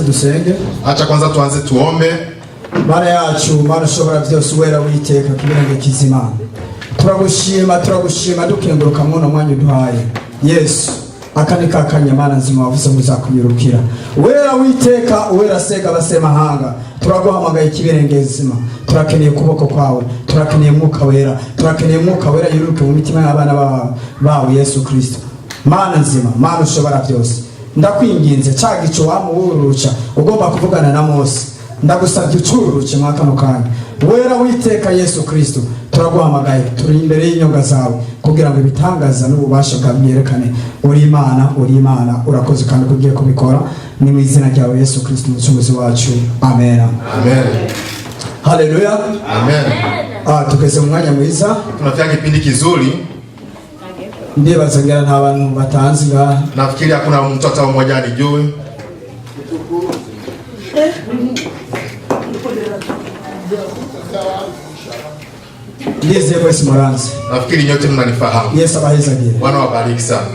dusenge. Acha kwanza tuanze tuombe. Mana yacu, Mana ushobora byose, wera witeka kibirenge kizima. Turagushima dukenguruka muno mwanya uduhaye. Yesu, akani kakanya Mana nzima wavuze muzakunyurukira. Wera witeka, wera sega basemahanga. Turaguhamagaye kibirenge kizima. Turakeneye kuboko kwawe, turakeneye mwuka wera, turakeneye mwuka wera yiruke mu mitima y'abana bawe Yesu Kristo. Mana nzima, Mana ushobora byose, ndakwinginze cyagico wamuwuruca ugomba kuvugana na Mose, ndagusabye ucururuke mwaka nokanya. Wera witeka Yesu Kristo, turaguhamagaye, turi imbere y'inyonga zawe kugira ngo ibitangaza n'ububasha bwamyerekane. Uri Imana, urakoze kandi kugiye kubikora. Ni mu izina ryawe Yesu Kristo umucunguzi wacu. Amen. Amen. Haleluya. Amen. Tukeze mu mwanya mwiza. Tunafika kipindi kizuri. Ndibaza ngira nta bantu batanzi nga. Nafikiri hakuna mtu hata mmoja anijue. Ndize Voice Moranzi. Nafikiri nyote mnanifahamu. Yesu abahezagire. Bwana wabariki sana.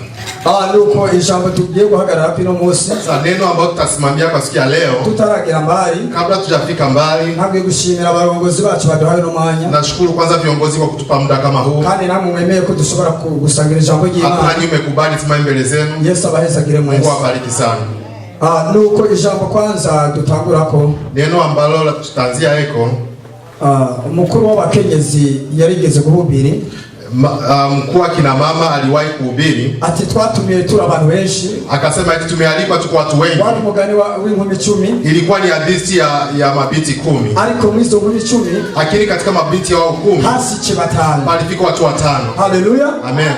Nuko ijambo tugiye guhagarara pino Mose. Sasa neno ambalo tutasimamia kwa siku ya leo, tutaragira mbali, kabla tujafika mbali, ntabwo gushimira abarongozi bacu baduhaye no mwanya. Nashukuru kwanza viongozi kwa kutupa muda kama huu. Kandi namwe mwemeye ko dushobora gusangira ijambo ry'Imana. Hakuna nyinyi mmekubali tumaye mbele zenu. Yesu abahezagire mwese. Mungu awabariki sana. Nuko ijambo kwanza dutangurako, neno ambalo la tutaanzia eko, umukuru w'abakenyezi yarigeze guhubiri. Mkuu wa kina mama aliwahi kuhubiri ati twatumiye turi abantu benshi, akasema eti tumealikwa tuko watu wengi. Wali mugani w'inkumi 10, ilikuwa ni hadithi ya mabinti 10, ariko mwizo nkumi 10, lakini katika mabinti hao 10 hasi batanu palifika watu 5. Haleluya. Amen.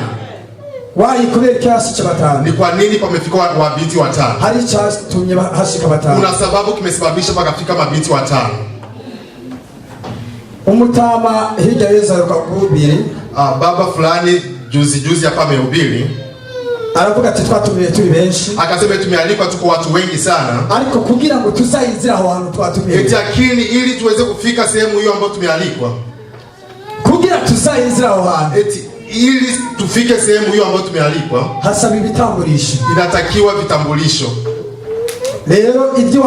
Wali kubera hasi batanu, ni kwa nini pamefika mabinti 5? Hari cyatumye hashika batanu, kuna sababu kimesababisha pakafika mabinti 5. Umutama hirya yeza kuhubiri, baba fulani juzi hapa amehubiri, aravuga ati twatumiye turi benshi, akasema tumealikwa tuko watu wengi sana, ariko kugira ngo tuzayizira aho hantu twatumiye, eti akini ili tuweze kufika sehemu hiyo ambayo tumealikwa, kugira tuzayizira aho hantu, eti ili tufike sehemu hiyo ambayo tumealikwa, hasaba ibitambulisho, inatakiwa vitambulisho. Leo ibyo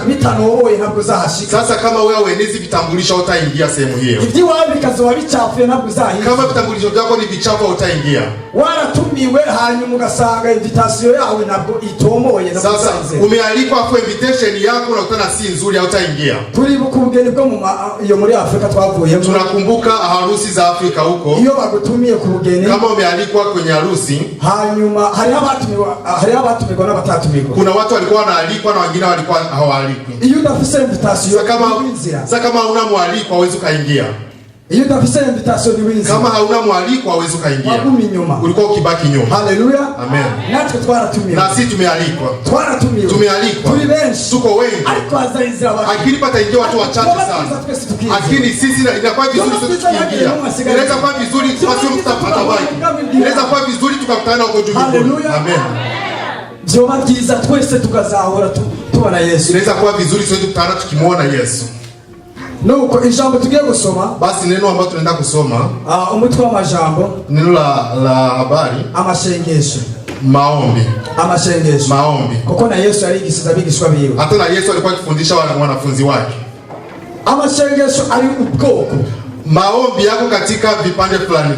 bitanoboye ntabwo zahashika. Sasa kama wewe wenezi vitambulisho utaingia sehemu hiyo. Ibyo wabikazo bicafuye ntabwo zahashika. Kama vitambulisho vyako ni vichafu utaingia. Waratumiwe hanyuma ugasanga invitation yawe ntabwo itomoye. Sasa umealikwa kwa invitation yako unakutana si nzuri utaingia. Turibuka ubugeni bwo iyo muri Afrika twavuyemo. Tunakumbuka harusi za Afrika huko. Iyo bagutumiye ku bugeni, kama umealikwa kwenye harusi, hanyuma hari abatumirwa n'abatatumirwa. Kuna watu walikuwa wanaalikwa na wengine walikuwa hawaalikwi. Iyo udafise invitation sasa kama hauna mwaliko hauwezi kaingia. Iyo udafise invitation ni winzi. Kama hauna mwaliko hauwezi kaingia. Wagumi nyuma. Ulikuwa ukibaki nyuma. Haleluya. Amen. Natwe twaratumiwe. Na sisi tumealikwa. Tumealikwa. Turi benshi. Tuko wengi. Ariko azayizira abantu. Akili pataingia watu wachache sana. Lakini sisi inakuwa vizuri sisi tukiingia. Inaweza kuwa vizuri basi mtapatabaki. Inaweza kuwa vizuri tukakutana huko juu. Haleluya. Amen. Byoba byiza twese tukazahora tubona Yesu. Inaweza kuwa vizuri sote tukutana tukimwona Yesu. Nuko ijambo tugiye gusoma, basi neno ambalo tunaenda kusoma, umutwe wa majambo, neno la habari, amashengesho, maombi, maombi. Kuko na Yesu aligisiza bigishwa biwe. Hata na Yesu alikuwa akifundisha wanafunzi wake. Amashengesho ari ubwoko. Maombi yako katika vipande fulani.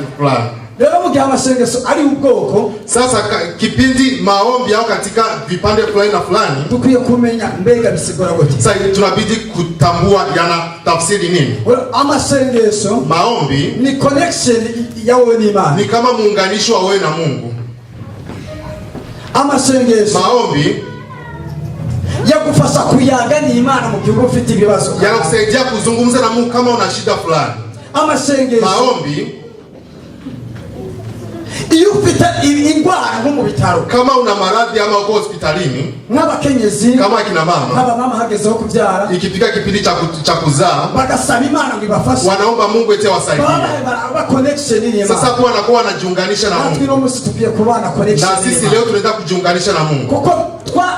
Leo mugihe amashengesho ari ubwoko, sasa kipindi maombi yao katika vipande fulani na fulani, tukwiye kumenya mbega bisigura gute. Sasa tunabidi kutambua yana tafsiri nini. Amashengesho, maombi ni connection ya wewe na Imani, ni kama muunganisho wa wewe na Mungu. Amashengesho, maombi yakufasha kuyaga ni Imana mu gihe ufite ibibazo, yanakusaidia kuzungumza na Mungu kama una shida fulani. Amashengesho, maombi iyo ufite ingwara nko mu bitaro, kama una maradhi ama uko hospitalini, n'abakenyezi, kama akina mama hagezeho kubyara, ikifika kipindi cha kuzaa, bagasaba Imana ngo ibafashe, wanaomba Mungu ete wasaidie. Ba connection ni Imana. Sasa kuwa anakuwa anajiunganisha na Mungu. Natwe no tupiye kubana connection. Na sisi leo tunaenda kujiunganisha na Mungu. Kuko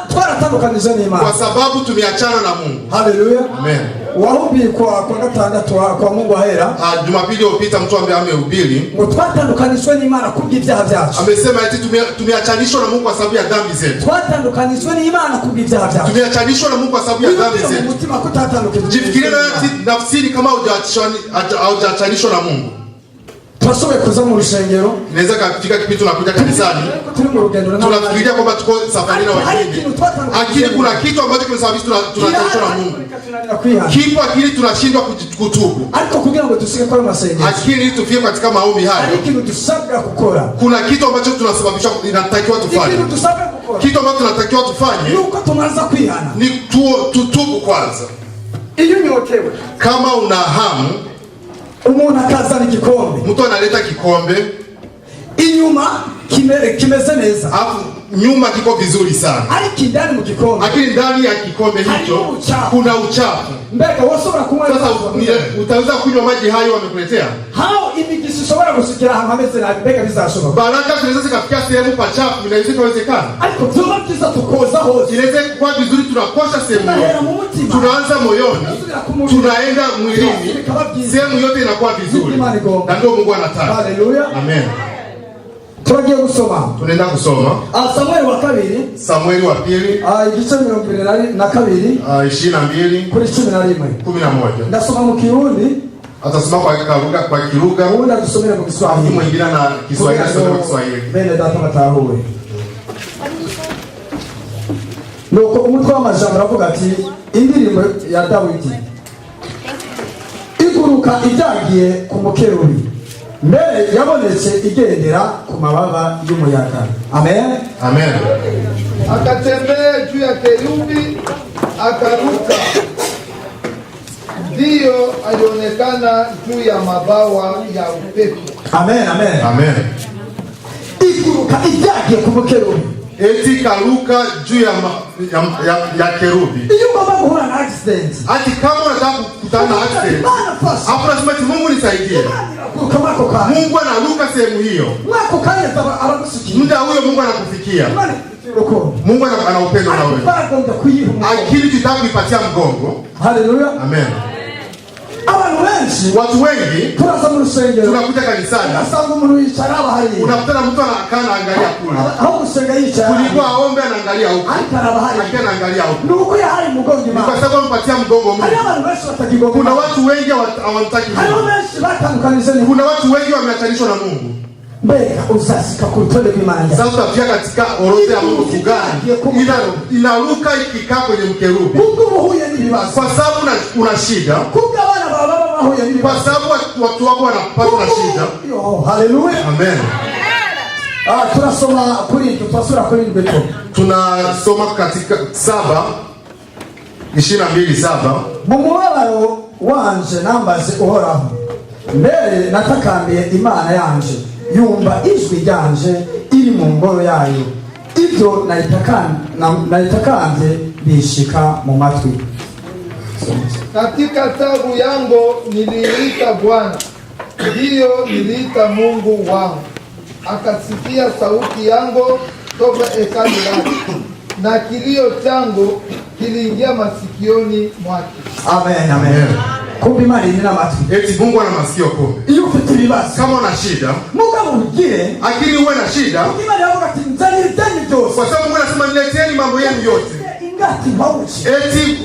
twaratandukanije n'Imana. Kwa sababu tumeachana na Mungu. Haleluya. Amen. wahubiri kwa gatandatu kwa Mungu ahera. Jumapili iliyopita mtu ambaye amehubiri twatandukanishwe n'Imana kubw'ibyaha byacu. Amesema eti tumeachanishwa na Mungu kwa sababu ya dhambi zetu. Twatandukanishwe n'Imana kubw'ibyaha byacu. Tumeachanishwa na Mungu kwa sababu ya dhambi zetu. Jifikirie nafsini kama hujachanishwa na Mungu. Tunasobe kuza mu rushengero. Inaweza kufika kipindi tunakuja kanisani. Tunafikiria kwamba tuko safari na wengine. Lakini kuna kitu ambacho kinasababisha tunachanishwa na Mungu. Kipo akili tunashindwa kutubu. Ariko kugira ngo tusike kwa masengesho. Akili tufike katika maombi haya. Ariko tusabwa gukora. Kuna kitu ambacho tunasababisha inatakiwa tufanye. Kitu ambacho tunatakiwa tufanye. Nuko tunaanza kuihana. Ni tutubu kwanza. Iyo nyotewe. Kama una hamu, umuntu akazana igikombe. Mtu analeta kikombe. Inyuma kimeze neza. Alafu nyuma kiko vizuri sana. Ariko ndani mu gikombe. Lakini ndani ya kikombe hicho kuna uchafu. Mbega wasobora kunywa. Sasa utaweza kunywa maji hayo wamekuletea? Hao imigisho ushobora gushikira ahantu hameze nabi, mbega bizashoboka? Baraka zinaweza zikafikia sehemu pachafu, inaweza kuwezekana. Ariko byoba byiza tukoza hose. Inaweza kuwa vizuri tunakosha sehemu yote. Tunaanza moyoni, tunaenda mwilini, sehemu yote inakuwa vizuri. Na ndio Mungu anataka. Haleluya. Amen. Tunagiye gusoma. Tunaenda kusoma. Samueli wa pili. Samueli wa pili. Igice 22 22 kuri 11. Ndasoma mu Kirundi. Atasoma kwa Kiruga. Ubundi adusomera mu Kiswahili. Mwingine na Kiswahili asome kwa Kiswahili. Bene data matahure. Nuko umutwe w'amajambo aravuga ati indirimbo ya Dawidi. Iguruka ijagiye ku mukerubi. Mbere yabonetse igendera ku mababa y'umuyaga. Amen. Amen. Akatembea juu ya kerubi, akaruka. Ndiyo alionekana juu ya mabawa ya upepo. Amen, amen. Amen. Iguruka ijagiye ku mukerubi. Eti karuka juu ya kerubi. Iyo baba guhura na accident. Ati kama unataka kukutana na accident. Hapo lazima Mungu nisaidie. Mungu anaruka sehemu hiyo. Muda huyo Mungu anakufikia. Mungu ana upendo na wewe. Akili tutaki kuipatia mgongo. Haleluya. Amen. Watu wengi tunakuja kanisani. Unakutana mtu anakaa angalia kule. Kulikuwa aombe anaangalia huko. Akiwa anaangalia huko. Kwa sababu anampatia mgongo Mungu. Kuna watu wengi hawamtaki Mungu. Kuna watu wengi wameachanishwa na Mungu. Mbega uzasika kurutonde rw'Imana. Sasa utafika katika orodha ya Mungu gani? Inaruka ikikaa kwenye mkerubi. Kwa sababu una shida. Kwa sababu watu wako wanapata na shida. Haleluya. Amen. Tunasoma tunasura kuri Beto. Tunasoma katika 7:22. Mumubabaro wanje nambaze uhoraho. Mbere natakambiye Imana yanje. Yumva ijwi ryanje iri mu ngoro yayo. Ibyo naitakambye bishika mu matwi. Katika tabu yangu niliita Bwana, ndiyo niliita Mungu wangu. Akasikia sauti yangu toka hekalu lake, na kilio changu kiliingia masikioni mwake. Amen, amen. Kumbe Imana ina matwi. Eti Mungu ana masikio kumbe. Iyo ufite ibibazo. Kama una shida, Mungu ugire. Akili uwe na shida. Imana yavuga ati nzaniteni byose. Kwa sababu Mungu anasema nileteni mambo yenu yote. Ingati mauchi. Eti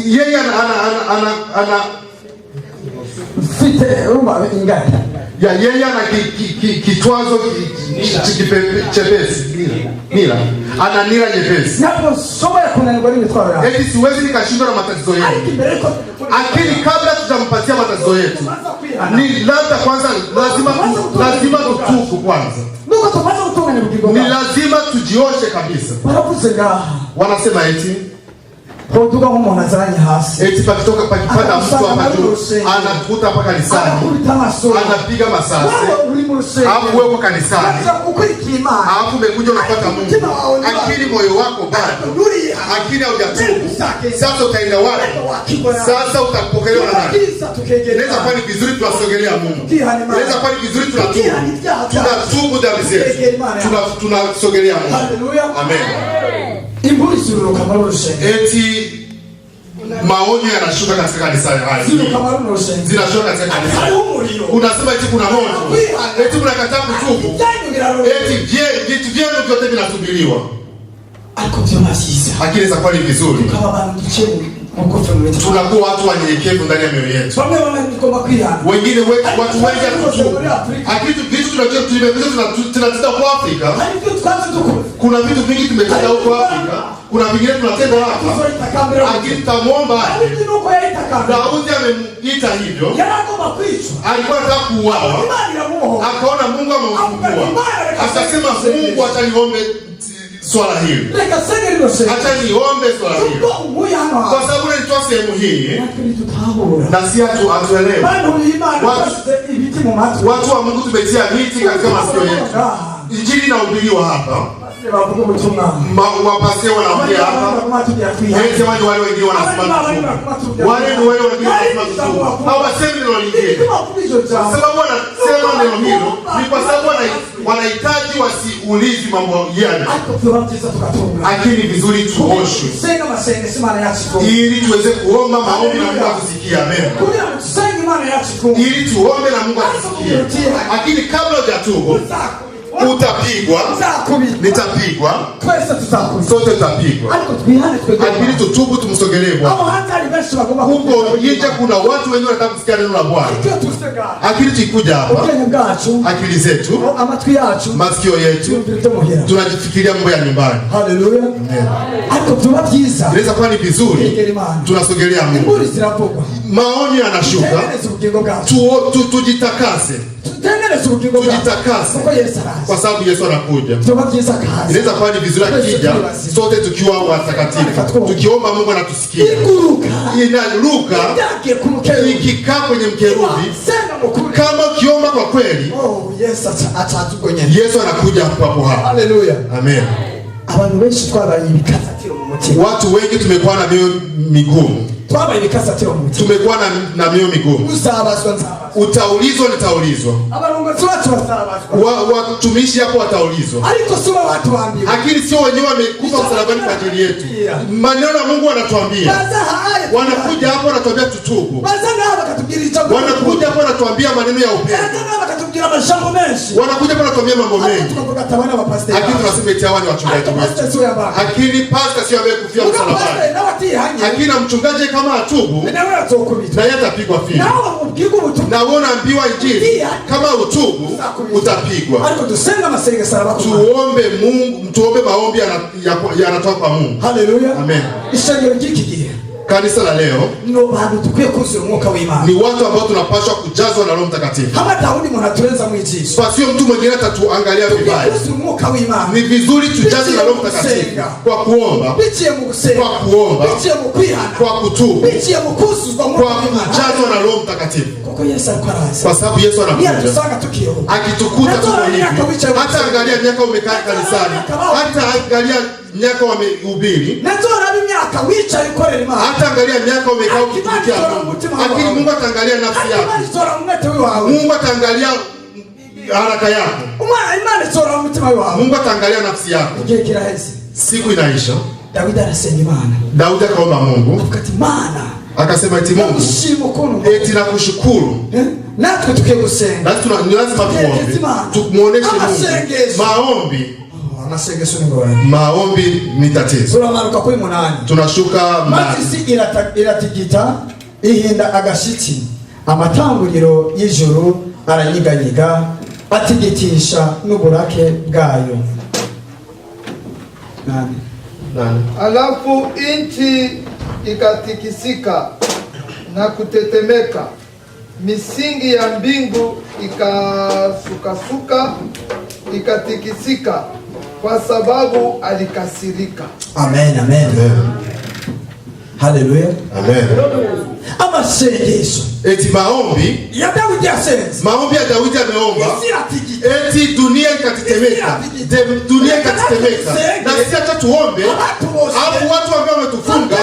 yeye ana fite rumba ingati. Ya yeye ana kitwazo chepesi. Nila. Ana nila nyepesi. Napo somo ya kunanirwa n'imitwaro yawe. Eti siwezi nikashindwa na matatizo yetu. Lakini kabla tutampatia matatizo yetu, ni labda kwanza lazima tutubu kwanza. Nuko tumaze gutunganya ubugingo bwawe. Ni lazima tujioshe kabisa. Baravuze ngaha. Wanasema eti hotuka nk'umuntu azanye hasi. Eti pakipata mtu hapa juu anakuta mpaka kanisani. Anapiga masasi. Hapo wewe kanisani. Hapo umekuja unapata Mungu. Akili moyo wako bado. Akili haujatubu. Sasa utaenda wapi? Sasa utapokelewa na nani? Inaweza kuwa ni vizuri tuwasogelea Mungu. Inaweza kuwa ni vizuri tunatubu dhambi zetu. Tunasogelea Mungu. Amen. Imburi suruka marushe. Eti maonyo yanashuka katika kanisa hili. Zinashuka katika kanisa. Unasema eti kuna moto. Eti unakataa kutubu. Eti vitu vyenu vyote vinasubiriwa. Lakini za kweli vizuri. Tunakuwa watu wanyenyekevu ndani ya mioyo yetu. Wengine watu wengi hatutubu. Vitu tunatenda kwa Afrika. Kuna vitu vingi tumetenda huko Afrika. Kuna vingine tunatenda hapa. Lakini tutamwomba. Daudi amemuita hivyo. Alikuwa anataka kuuawa. Akaona Mungu amemfungua. Akasema Mungu ataniombe swala hili. Acha niombe swala hili. Kwa sababu nilitoa sehemu hii na si atuelewe. Watu wa Mungu tumetia miti katika masikio yetu. Injili inahubiriwa hapa. Wapasie wanaongea hapa. Eti wale wengine wanasema tu. Wale wengine wanasema tu. Hawasemi neno lingine. Sababu wanasema neno hilo ni kwa sababu wanahitaji wasiulizi mambo yale. Lakini vizuri tuoshwe ili tuweze kuomba maombi na Mungu atusikie. Amen. Ili tuombe na Mungu atusikie. Lakini kabla hujatubu utapigwa, nitapigwa, sote tutapigwa. Lakini tutubu, tumsogelee Bwana. Huko nje kuna watu wengi wanataka kusikia neno la Bwana. Lakini tukikuja hapa, akili zetu, masikio yetu, tunajifikiria mambo ya nyumbani. Haleluya. Inaweza kuwa ni vizuri tunasogelea Mungu. Maonyo yanashuka. Tujitakase. Tujitakase kwa sababu Yesu anakuja. Inaweza kuwa ni vizuri akija sote tukiwa watakatifu, tukiomba Mungu anatusikia. Inaruka ikikaa kwenye mkerubi. Kama ukiomba kwa kweli, Yesu anakuja hapo hapo. Haleluya. Amen. Watu wengi tumekuwa na mioyo migumu. Tumekuwa na mioyo migumu. Utaulizwa, nitaulizwa. Watumishi hapo wataulizwa. Lakini sio wenyewe wamekufa msalabani kwa ajili yetu. Maneno ya Mungu wanatuambia. Wanakuja hapo wanatuambia tutubu. Wanakuja hapo wanatuambia maneno ya upendo. Wanakuja hapo wanatuambia mambo mengi. Lakini tunasema eti hawa ni wachungaji wetu. Lakini pastor sio amekufia msalabani. Lakini mchungaji kama atubu na yeye atapigwa fimbo. Na unaambiwa injili kama utubu utapigwa. Tuombe Mungu, tuombe maombi yanatoka kwa Mungu. Haleluya. Amen. Kanisa la leo ni watu ambao tunapaswa kujazwa na Roho Mtakatifu. Kwa sio mtu mwingine atatuangalia vibaya. Ni vizuri tujazwe na Roho Mtakatifu kwa kuomba, kwa kutubu, kwa kujazwa na Roho Mtakatifu. Kwa sababu Yesu anakuja akitukuta tuko hivi. Hata angalia miaka umekaa kanisani, hata angalia miaka wamehubiri, hata angalia miaka umekaa ukitumikia Mungu. Lakini Mungu ataangalia nafsi yako. Mungu ataangalia haraka yako. Mungu ataangalia nafsi yako. Siku inaisha. Daudi akaomba Mungu. Akasema eti Mungu, eti nakushukuru. Natwe tukigusenga. Ni lazima tuombe. Tumuoneshe Mungu. Maombi ni tatizo. Tunashuka matisi iratigita ihinda agashitsi. Amatanguriro y'ijuru aranyiganyiga atigitisha n'uburake bwayo. Nani? Alafu inchi ikatikisika na kutetemeka, misingi ya mbingu ikasukasuka, ikatikisika kwa sababu alikasirika. Amen, amen. Haleluya. Amen. Amasengesho. Eti maombi ya Daudi asenze. Maombi ya Daudi ameomba. Eti dunia ikatetemeka. Dunia ikatetemeka. Na sisi hata tuombe, hapo watu ambao wametufunga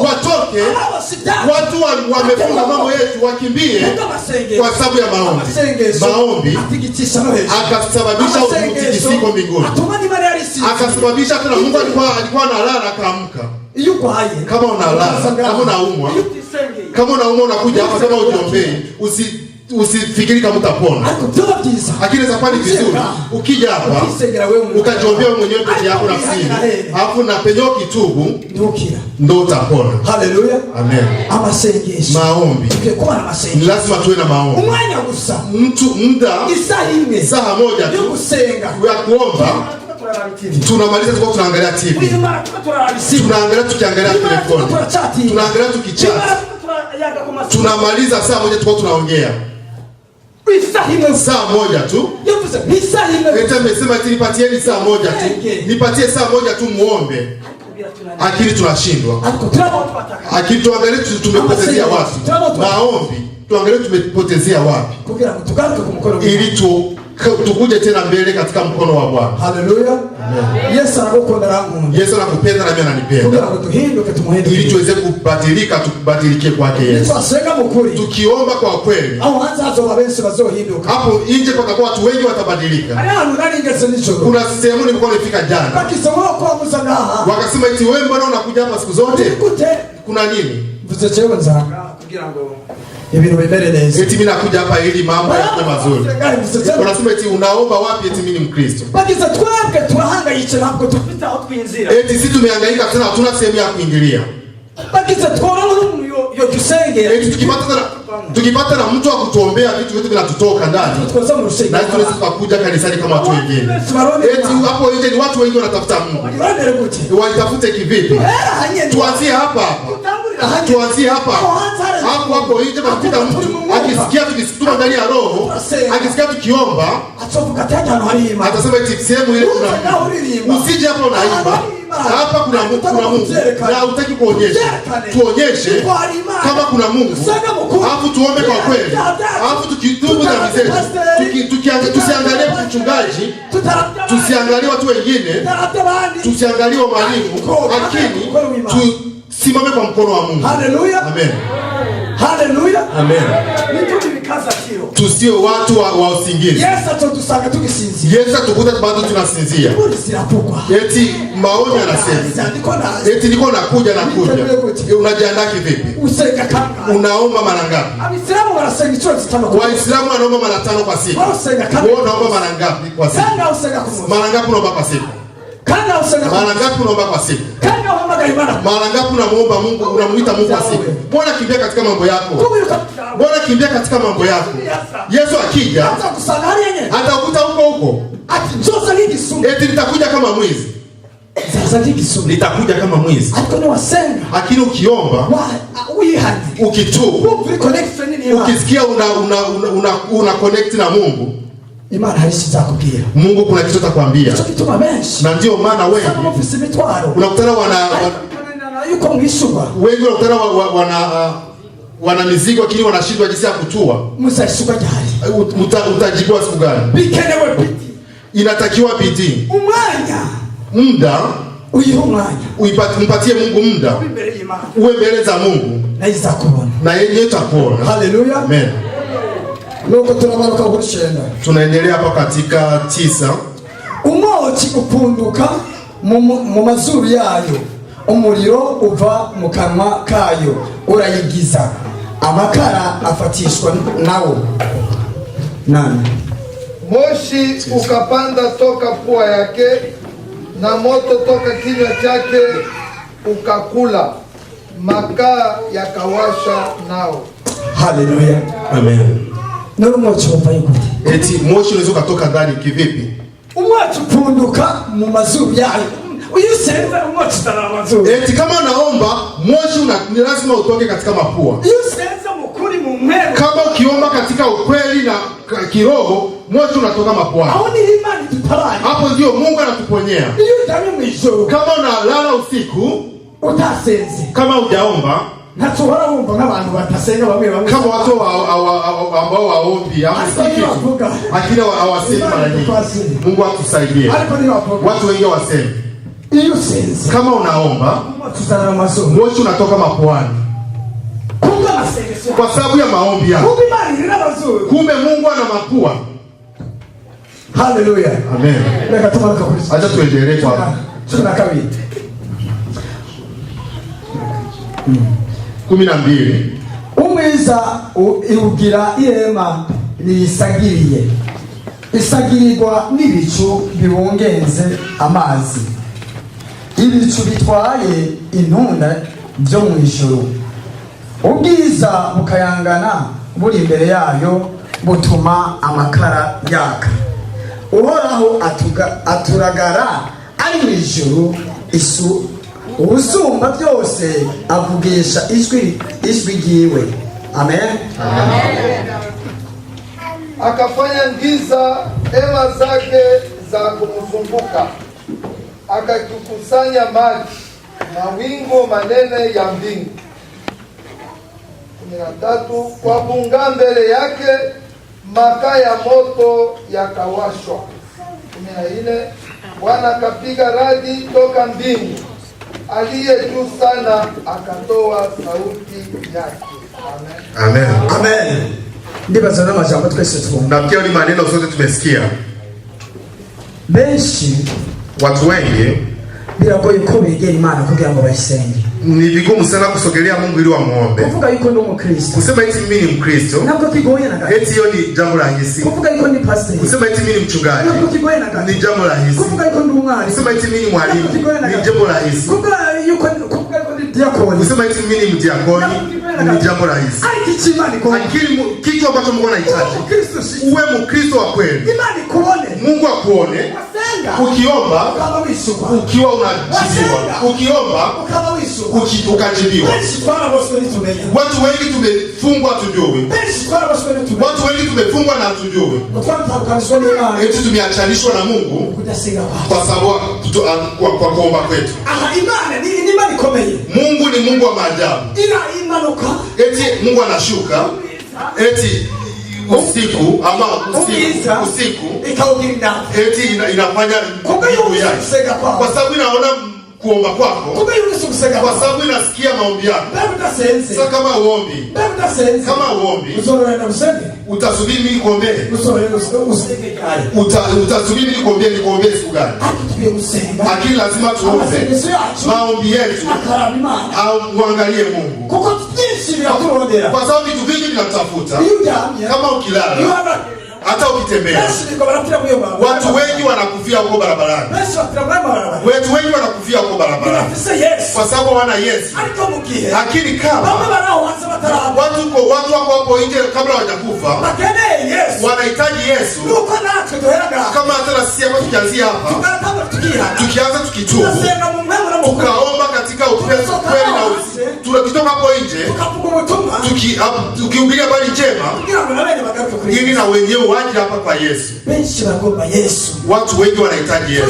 watoke. tuondoke, watu wamefunga mambo yetu wakimbie kwa sababu ya maombi. Maombi akasababisha mtikisiko mbinguni, akasababisha tena Mungu alikuwa analala akaamka. Kama unalala, kama unaumwa, unakuja hapa kama ujiombee, usifikiri kama utapona. Lakini za kwani vizuri ukija hapa ukajiombea mwenyewe peke yako nafsini, alafu na penyo kitubu ndio utapona. Haleluya, amen. Maombi ni lazima tuwe na maombi. Muda saa moja tu ya kuomba. Tunamaliza tuko tunaangalia TV, tunaangalia tukiangalia telefoni, tunaangalia tukichat, tunamaliza saa moja tuko tunaongea. Saa moja tu. Eti amesema eti nipatieni saa moja tu. Nipatie saa moja tu muombe. Akili tunashindwa. Akili tuangalie tumepotezea wapi. Maombi tuangalie tumepotezea wapi. Ili tukuje tena mbele katika mkono wa Bwana. Haleluya. Yesu anakupenda na mimi ananipenda. Ili tuweze kubadilika, tukubadilike kwake Yesu. Tukiomba kwa kweli, hapo nje patakuwa watu wengi watabadilika. Kuna sehemu nilikuwa nimefika jana, wakasema eti wewe mbona unakuja hapa siku zote? Kuna nini? Eti mimi nakuja hapa ili mambo yawe mazuri. Unasema eti unaomba wapi? Eti mimi ni Mkristo. Eti sisi tumehangaika tena hatuna sehemu ya kuingilia. Eti tukipata na mtu wa kutuombea vitu vyote vinatutoka ndani. Na tunaweza kukuja kanisani kama watu wengine. Eti hapo nje ni watu wengi wanatafuta Mungu. Waitafute kivipi? Tuanzie hapa hapa. Tuanzie hapa. Hapo nje tunakuta mtu akisikia tukisituma ndani ya roho, akisikia tukiomba, atasema eti sehemu ile kuna. Usije hapa unaimba. Hapa kuna Mungu. Na hutaki kuonyesha. Tuonyeshe kama kuna Mungu. Alafu tuombe kwa kweli. Alafu tukitubu dhambi zetu. Tusiangalie mchungaji, tusiangalie watu wengine, tusiangalie walimu, lakini tusimame kwa mkono wa Mungu. Haleluya. Amen. Haleluya. Amen. Tusio watu wa usingizi. Yesu atutusanga tukisinzia. Yesu atukuta bado tunasinzia. Eti maoni anasema. Eti niko nakuja. Unajiandaa kivipi? Unaomba mara ngapi? Waislamu wanaomba mara 5 kwa siku. Wewe unaomba mara ngapi kwa siku? Mara ngapi unaomba kwa siku? Mara ngapi unaomba kwa siku? Mara ngapi unamuomba Mungu, unamuita Mungu kwa siku? Mbona kimbia katika mambo yako? Mbona kimbia katika mambo yako? Yesu akija atakukuta huko. Eti nitakuja kama mwizi. Nitakuja kama mwizi. Lakini ukiomba, ukitubu, ukisikia una connect na Mungu, imani halisi zako pia. Mungu kuna kitu atakwambia. Na ndio maana wengi unakutana yuko mwishuba. Wengi unakutana wana mizigo lakini wanashindwa jinsi ya kutua. Msashuka jari. Utajibua siku gani? Bikenewe bidii. Inatakiwa bidii. Muda uipatie Mungu muda. Uwe mbele za Mungu. Na yeye atakuona. Haleluya. Amen. Tunaendelea hapa katika 9. Umwotsi upunduka mu mazuru yayo, umuriro uva mu kanwa kayo urayigiza, amakara afatishwa nawo. Nani? Moshi ukapanda toka pua yake na moto toka kinywa chake ukakula, makaa yakawasha nao. Haleluya. Amen. Nuru mochi uvaye gute? Eti moshi unaweza kutoka ndani kivipi? Umwotsi upunduka mu mazuru yayo. Uyisenza umwotsi ndani mazuru. Eti kama naomba moshi ni lazima utoke katika mapua. Uyisenza mukuri mu mwero. Kama ukiomba katika ukweli na kiroho, moshi unatoka mapua. Haoni imani tutabani. Hapo ndio Mungu anatuponyea. Iyo ndani mwisho. Kama unalala usiku, utasenze. Kama hujaomba, natuhora wumva nk'abantu batasenga bamwe kama watu ambao waombi akina hawasemi mara nyingi. Mungu atusaidie. Watu wengi hawasemi. Kama unaomba moshi unatoka mapuani. kwa sababu ya maombi yako. Kumbe Mungu ana mapua. Haleluya. Amen. Acha tuendelee kwa 12. Umwiza iugira irema nisagiriye. Isagirirwa n'ibicu bibungenze amazi. Ibicu bitwaye intunda byo mu ijuru. Ubwiza bukayangana buri imbere yayo butuma amakara yaka. Uhoraho aturagara ari mu ijuru isu ubusumba byose avugisha ijwi ryiwe. Amen. Amen. Akafanya giza hema zake za kumzunguka, akakusanya maji mawingu manene ya mbingu. 13. Kwa bunga mbele yake makaa ya moto yakawashwa. 14. Bwana akapiga radi toka mbingu, aliye juu sana akatoa sauti yake. Amen. Amen. Amen. Ndibaza n'amajambo twese twumva. Na pia ni maneno sote tumesikia. Benshi watu wengi biragoye ko begera Imana kugira ngo bayisenge. Ni vigumu sana kusogelea Mungu ili wamuombe. Kuvuga yuko ndi Mkristo. Kusema eti mimi ni Mkristo. Nabwo kigoye na gati. Eti hiyo ni jambo rahisi. Kuvuga yuko ni pastor. Kusema eti mimi ni mchungaji. Nabwo kigoye na gati. Ni jambo rahisi. Kuvuga yuko ndi mwalimu. Kusema eti mimi ni mwalimu. Ni jambo rahisi. Kuvuga yuko ndi diakoni. Kusema eti mimi ni mdiakoni. Ni jambo rahisi. Lakini kitu ambacho Mungu anahitaji uwe Mkristo wa kweli. Mungu akuone ukiomba, ukiwa unajibiwa, ukiomba ukajibiwa. Watu wengi tumefungwa tujue. Watu wengi tumefungwa na tujue. Eti tumeachanishwa na Mungu kwa sababu kwa kuomba kwetu. Mungu ni Mungu wa maajabu. Eti Mungu anashuka eti usiku ama usiku eti inafanya kwa sababu inaona kuomba kwako, kwa sababu inasikia maombi yako. Sasa kama uombi utasubiri mimi kuombee? Utasubiri mimi kuombee? Nikuombee siku gani? Lakini lazima tuombe maombi yetu au muangalie Mungu, kwa sababu vitu vingi vinatafuta. Kama ukilala hata ukitembea, watu wengi wanakufia huko barabarani. Watu wengi wanakufia huko barabarani kwa sababu hawana Yesu. Lakini kama watu wako hapo nje kabla hawajakufa wanahitaji Yesu, kama hata sisi hapa tukianzia hapa, tukianza tukitubu, tukaomba katika upendo kweli na usi, tunakitoka hapo nje tukihubiri habari njema ili na wenyewe waje hapa kwa Yesu. Watu wengi wanahitaji Yesu.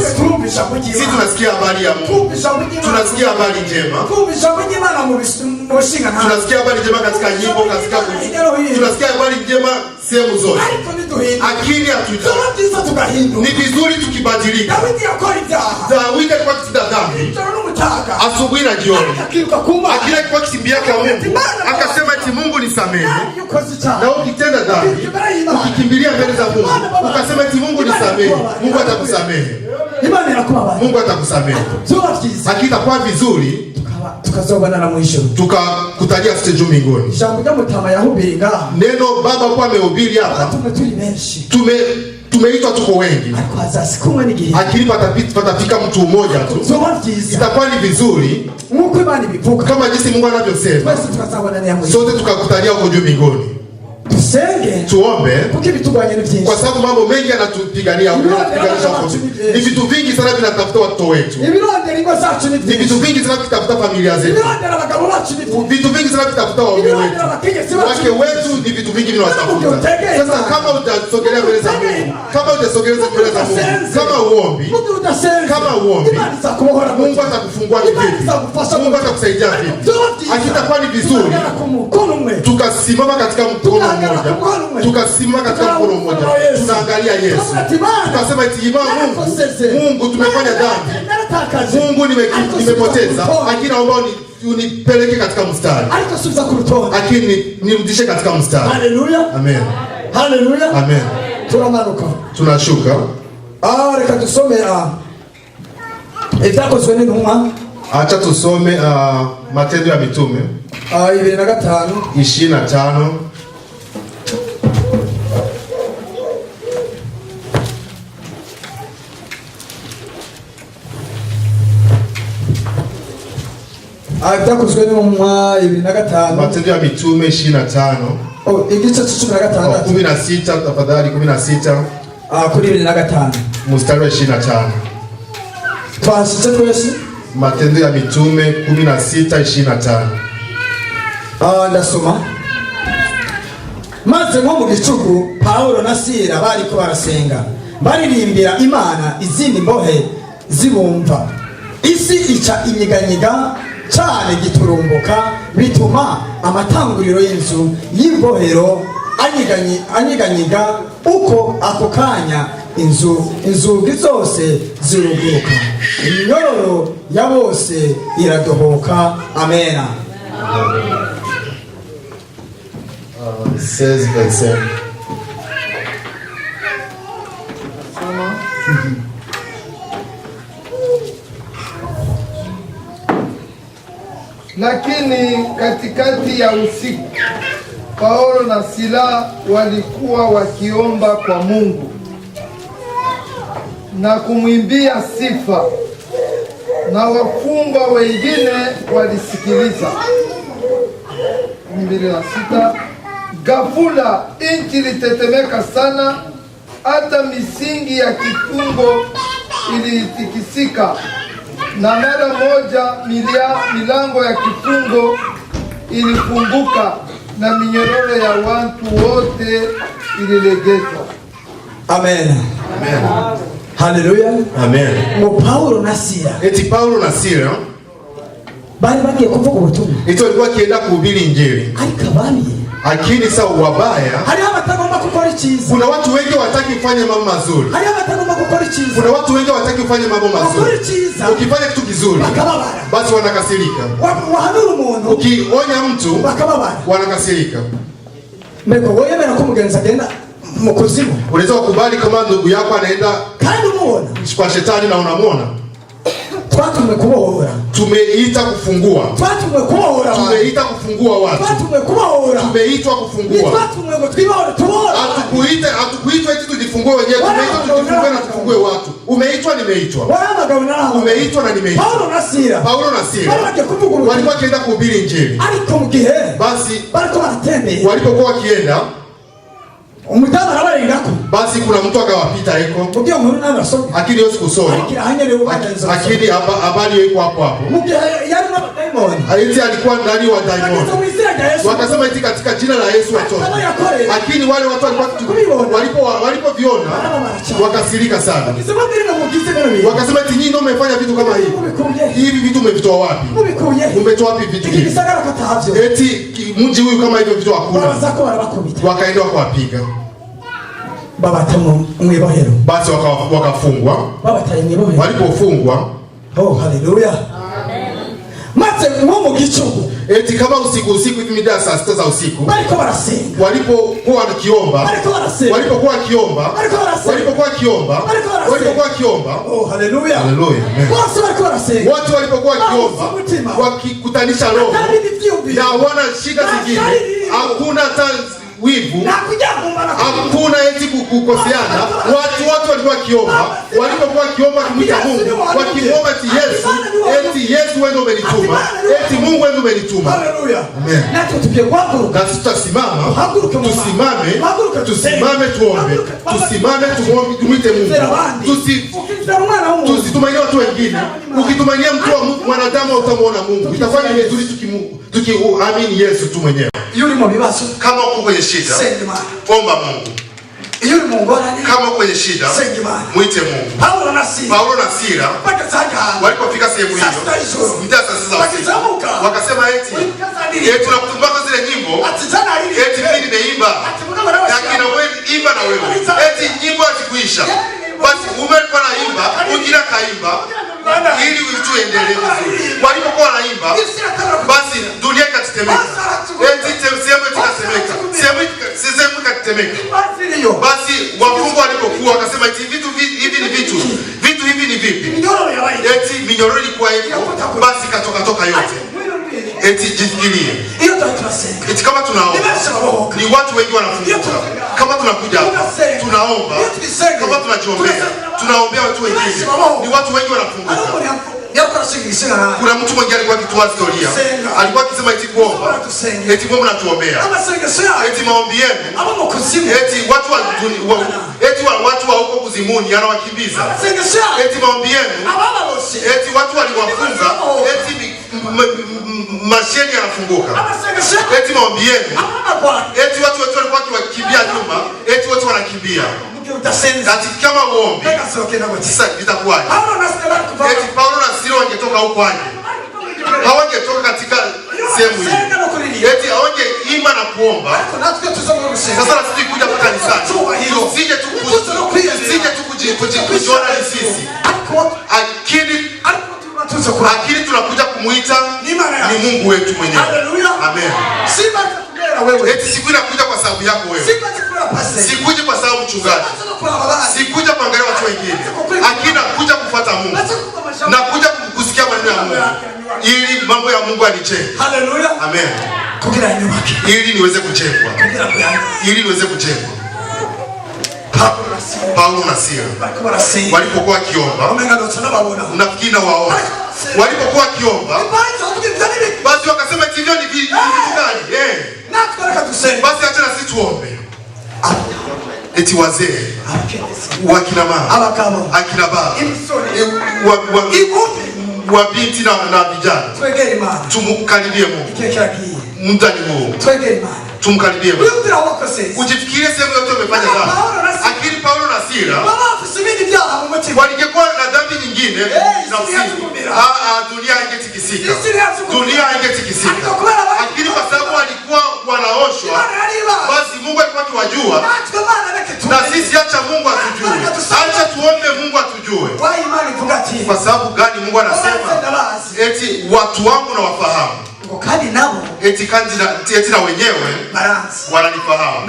Sisi tunasikia habari ya Mungu, tunasikia habari njema, tunasikia habari njema katika nyimbo, katika tunasikia habari njema sehemu zote, lakini ni vizuri tukibadilika. Dawidi alikuwa akitenda dhambi asubuhi na jioni, akila alikuwa akikimbia kwa Mungu, akasema eti Mungu nisamehe. Na ukitenda dhambi ukikimbilia mbele za Mungu ukasema eti Mungu nisamehe, Mungu atakusamehe. Mungu atakusamehe. Hakitakuwa vizuri tukazobana na mwisho tukakutalia sije juu mbinguni. Neno baba kwa amehubiri hapa, tumeitwa tuko wengi, lakini patafika mtu mmoja tu. Itakuwa ni vizuri kama jinsi Mungu anavyosema, sote tukakutalia huko juu mbinguni. Tuombe kwa sababu mambo mengi yanatupigania. Ni vitu vingi sana vinatafuta watoto wetu, ni vitu vingi sana vinatafuta familia zetu, vitu vingi sana vinatafuta waume wetu, wake wetu, ni vitu vingi vinawatafuta. Sasa kama utasogelea mbele za Mungu, kama utasogelea mbele za Mungu, kama uombi, Mungu atakufungua vipi? Mungu atakusaidia vipi? Hakitakuwa ni vizuri tukasimama katika mkono mmoja, tukasimama katika mkono mmoja, tunaangalia Yesu, tukasema eti Mungu tumefanya dhambi, Mungu nimepoteza, lakini naomba unipeleke katika mstari. Lakini nirudishe katika mstari. Haleluya. Amen. Haleluya. Amen. Tunamanuka. Tunashuka. Reka tusome Ibyakozwe n'Intumwa. Acha tusome Matendo ya Mitume 25. Ibyakozwe n'Intumwa 25. Matendo ya Mitume 25. Igice 16. 16 tafadhali 16. Kuri 25. Mstari wa 25. Twashitse twese. Matendo ya Mitume 16:25. Ndasoma. Maze nko mu gicuku Paulo na Sila bariko barasenga baririmbira Imana, izindi mbohe zibumva. Isi ica inyiganyiga cyane giturumbuka, bituma amatanguriro y'inzu y'imbohero anyiganyiga. Uko ako kanya inzugi zose ziruguruka, iminyororo ya bose iradohoka. Amena. 16:25. Lakini katikati ya usiku Paulo na Sila walikuwa wakiomba kwa Mungu na kumwimbia sifa, na wafungwa wengine walisikiliza. 26. Ghafula nchi ilitetemeka sana, hata misingi ya kifungo ilitikisika, na mara moja milango ya kifungo ilifunguka na minyororo ya watu wote ililegezwa. Amen. Amen. Haleluya. Amen. Paulo na Sila. Eti Paulo na Sila bali bagiye kuvuga ubutumwa. Ito alikuwa kienda kuhubiri Injili. Lakini sasa wabaya, kuna watu wengi wataki kufanya mambo mazuri. Kuna watu wengi wataki kufanya mambo mazuri. Ukifanya kitu kizuri basi wanakasirika. Ukionya mtu wanakasirika. Unaweza kukubali kama ndugu yako anaenda kwa shetani na unamuona? Tumeita kufungua. Tumeita kufungua watu. Tumeitwa kufungua. Hatukuitwa eti tujifungue wenyewe. Tumeitwa tujifungue na tufungue watu. Umeitwa, nimeitwa. Umeitwa na nimeitwa. Paulo na Sila walikuwa kienda kuhubiri Injili. Basi walipokuwa wakienda, basi kuna mtu akawapita eko. Akili yosi kusoma. Akili habari yuko hapo hapo. Eti alikuwa ndani wa daimoni. Wakasema eti katika jina la Yesu atoke. Lakini wale watu walipoviona wakasirika sana. Wakasema eti nyinyi ndio mmefanya vitu kama hivi. Hivi vitu umevitoa wapi? Umetoa wapi vitu hivi? Eti mji huyu kama hivyo vitu hakuna. Wakaenda kuwapiga. Basi wakafungwa. Walipofungwa, haleluya. Eti kama usiku hivi mida saa 6 za usiku walipokuwa wakiomba, haleluya. Watu walipokuwa wakiomba wakikutanisha roho na wana shida zingine, hakuna wivu, hakuna eti kukoseana. Watu wote walikuwa wakiomba, walipokuwa wakiomba kumwita Mungu, wakiomba eti Yesu wewe umenituma, eti Mungu wewe umenituma. Haleluya. Amen. Na tutasimama, tusimame tuombe, tumwite Mungu. Tusitumainie watu wengine. Ukitumainia mtu wa mwanadamu utamuona Mungu. Itakuwa ni vizuri tukiamini Yesu tu mwenyewe. Kama uko kwenye shida, omba Mungu. Kama uko kwenye shida, mwite Mungu. Paulo na Sila walipofika sehemu hiyo, mtaa sasa wakasema eti tunakutumbaka zile nyimbo, eti mimi nimeimba, lakini wewe imba na wewe. Eti nyimbo hazikuisha. Basi umekuwa naimba, mwingine kaimba, ili tuendelee vizuri. Walipokuwa wanaimba, basi dunia ikatetemeka. Sehemu ikatetemeka. Basi wafungwa walipokuwa wakasema eti vitu hivi ni vitu hivi ni vipi? Eti minyororo ilikuwa hivyo. Basi katoka yote. Eti jifikirie. Eti kama tunaomba, ni watu wengi wanafunguka. Kama tunakuja hapa, tunaomba, kama tunajiombea, tunaombea watu wengine, ni watu wengi wanafunguka. Kuna mtu mwingine alikuwa akitoa historia. Alikuwa akisema eti kuomba, eti Mungu anatuombea. Eti maombi yenu, eti watu wa huko kuzimuni anawakimbiza. Eti maombi yenu, eti watu waliwafunga, eti masheni yanafunguka. Eti maombi yenu, eti watu walikuwa wakikimbia nyuma, eti watu wanakimbia. Ati kama uombi, sasa itakuwaje? Eti Paulo na Sila wangetoka huko aje? Hawangetoka katika sehemu hii. Eti hawangeimba na kuomba. Sasa nasisi kuja kwa kanisani. Usije tu kujiona ni sisi. Akili tunakuja kumuita ni Mungu wetu mwenyewe. Amen. Eti siku inakuja kwa sababu yako wewe. Sikuja kwa sababu mchungaji. Sikuja kuangalia watu wengine. Akina kuja kufuata Mungu. Na kuja kusikia maneno ya Mungu. Ili mambo ya Mungu anicheke. Haleluya. Amen. Ili niweze kuchekwa. Paulo na Sila walipokuwa wakiomba, unafikiri na waomba, walipokuwa wakiomba, basi wakasema hivyo ni vitu gani? Basi acha na sisi tuombe. Eti wazee, wakina mama, akina baba, wa binti na vijana, tumkaribie Mungu. Mtani Mungu. Tumkaribie Mungu. Ujifikirie sehemu yote umefanya dhambi. Akili Paulo na Sila walingekuwa na dhambi nyingine na usiku. Dunia ingetikisika. Lakini kwa sababu walikuwa wanaoshwa, basi Mungu alikuwa akiwajua. Na sisi acha Mungu atujue. Acha tuombe Mungu atujue. Kwa sababu gani Mungu anasema eti watu wangu na wafahamu? Eti na wenyewe wananifahamu.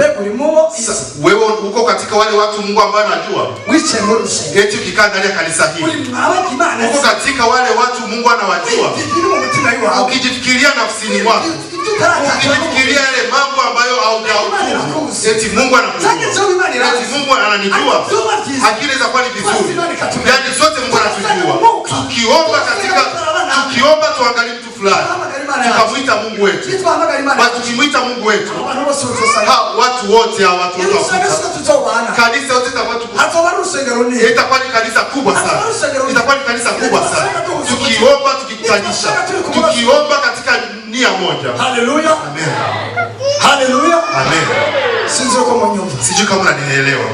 Wewe uko katika wale watu Mungu ambaye anajua. Eti ukikaa ndani ya kanisa hili, uko katika wale watu Mungu anawajua. Ukijifikiria nafsini mwako, ukijifikiria yale mambo ambayo haujajua, eti Mungu anakujua. Eti Mungu ananijua. Akili za kwani vizuri. Yaani sote Mungu anatujua. Tukiomba tuangalie mtu fulani, tukamwita Mungu wetu. Tukimwita Mungu wetu, watu wote hawa kanisa yote itakuwa ni kanisa kubwa sana. Tukiomba, tukikutanisha, tukiomba katika nia moja. Haleluya. Amen. Haleluya. Amen. Sijui kama unanielewa.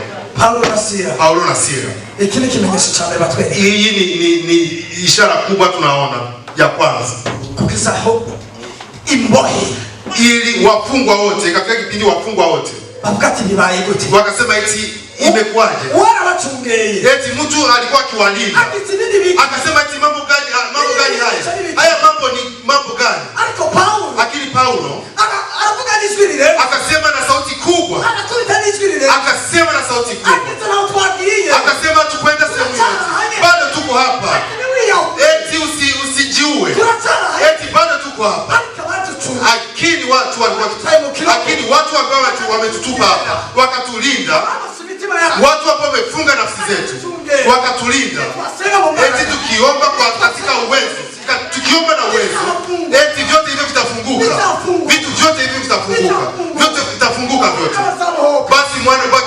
Paulo na Sila. Hii ni ishara kubwa tunaona ya kwanza. Ili wafungwa wote, katika kipindi wafungwa wote wakasema eti imekwaje? Eti mtu alikuwa akiwalinda, akasema eti mambo gani haya mambo ni mambo gani? Lakini Paulo akasema na sauti kubwa, akasema tukwenda sehemu yote, bado tuko hapa. Eti usijiue, eti bado tuko hapa. Lakini watu ambao wametutupa hapa wakatulinda, watu ambao wamefunga nafsi zetu wakatulinda. Eti tukiomba katika uwezo, tukiomba na uwezo, eti vyote hivyo vitafunguka. Vitu vyote hivyo vitafunguka. Vyote vitafunguka vyote. Basi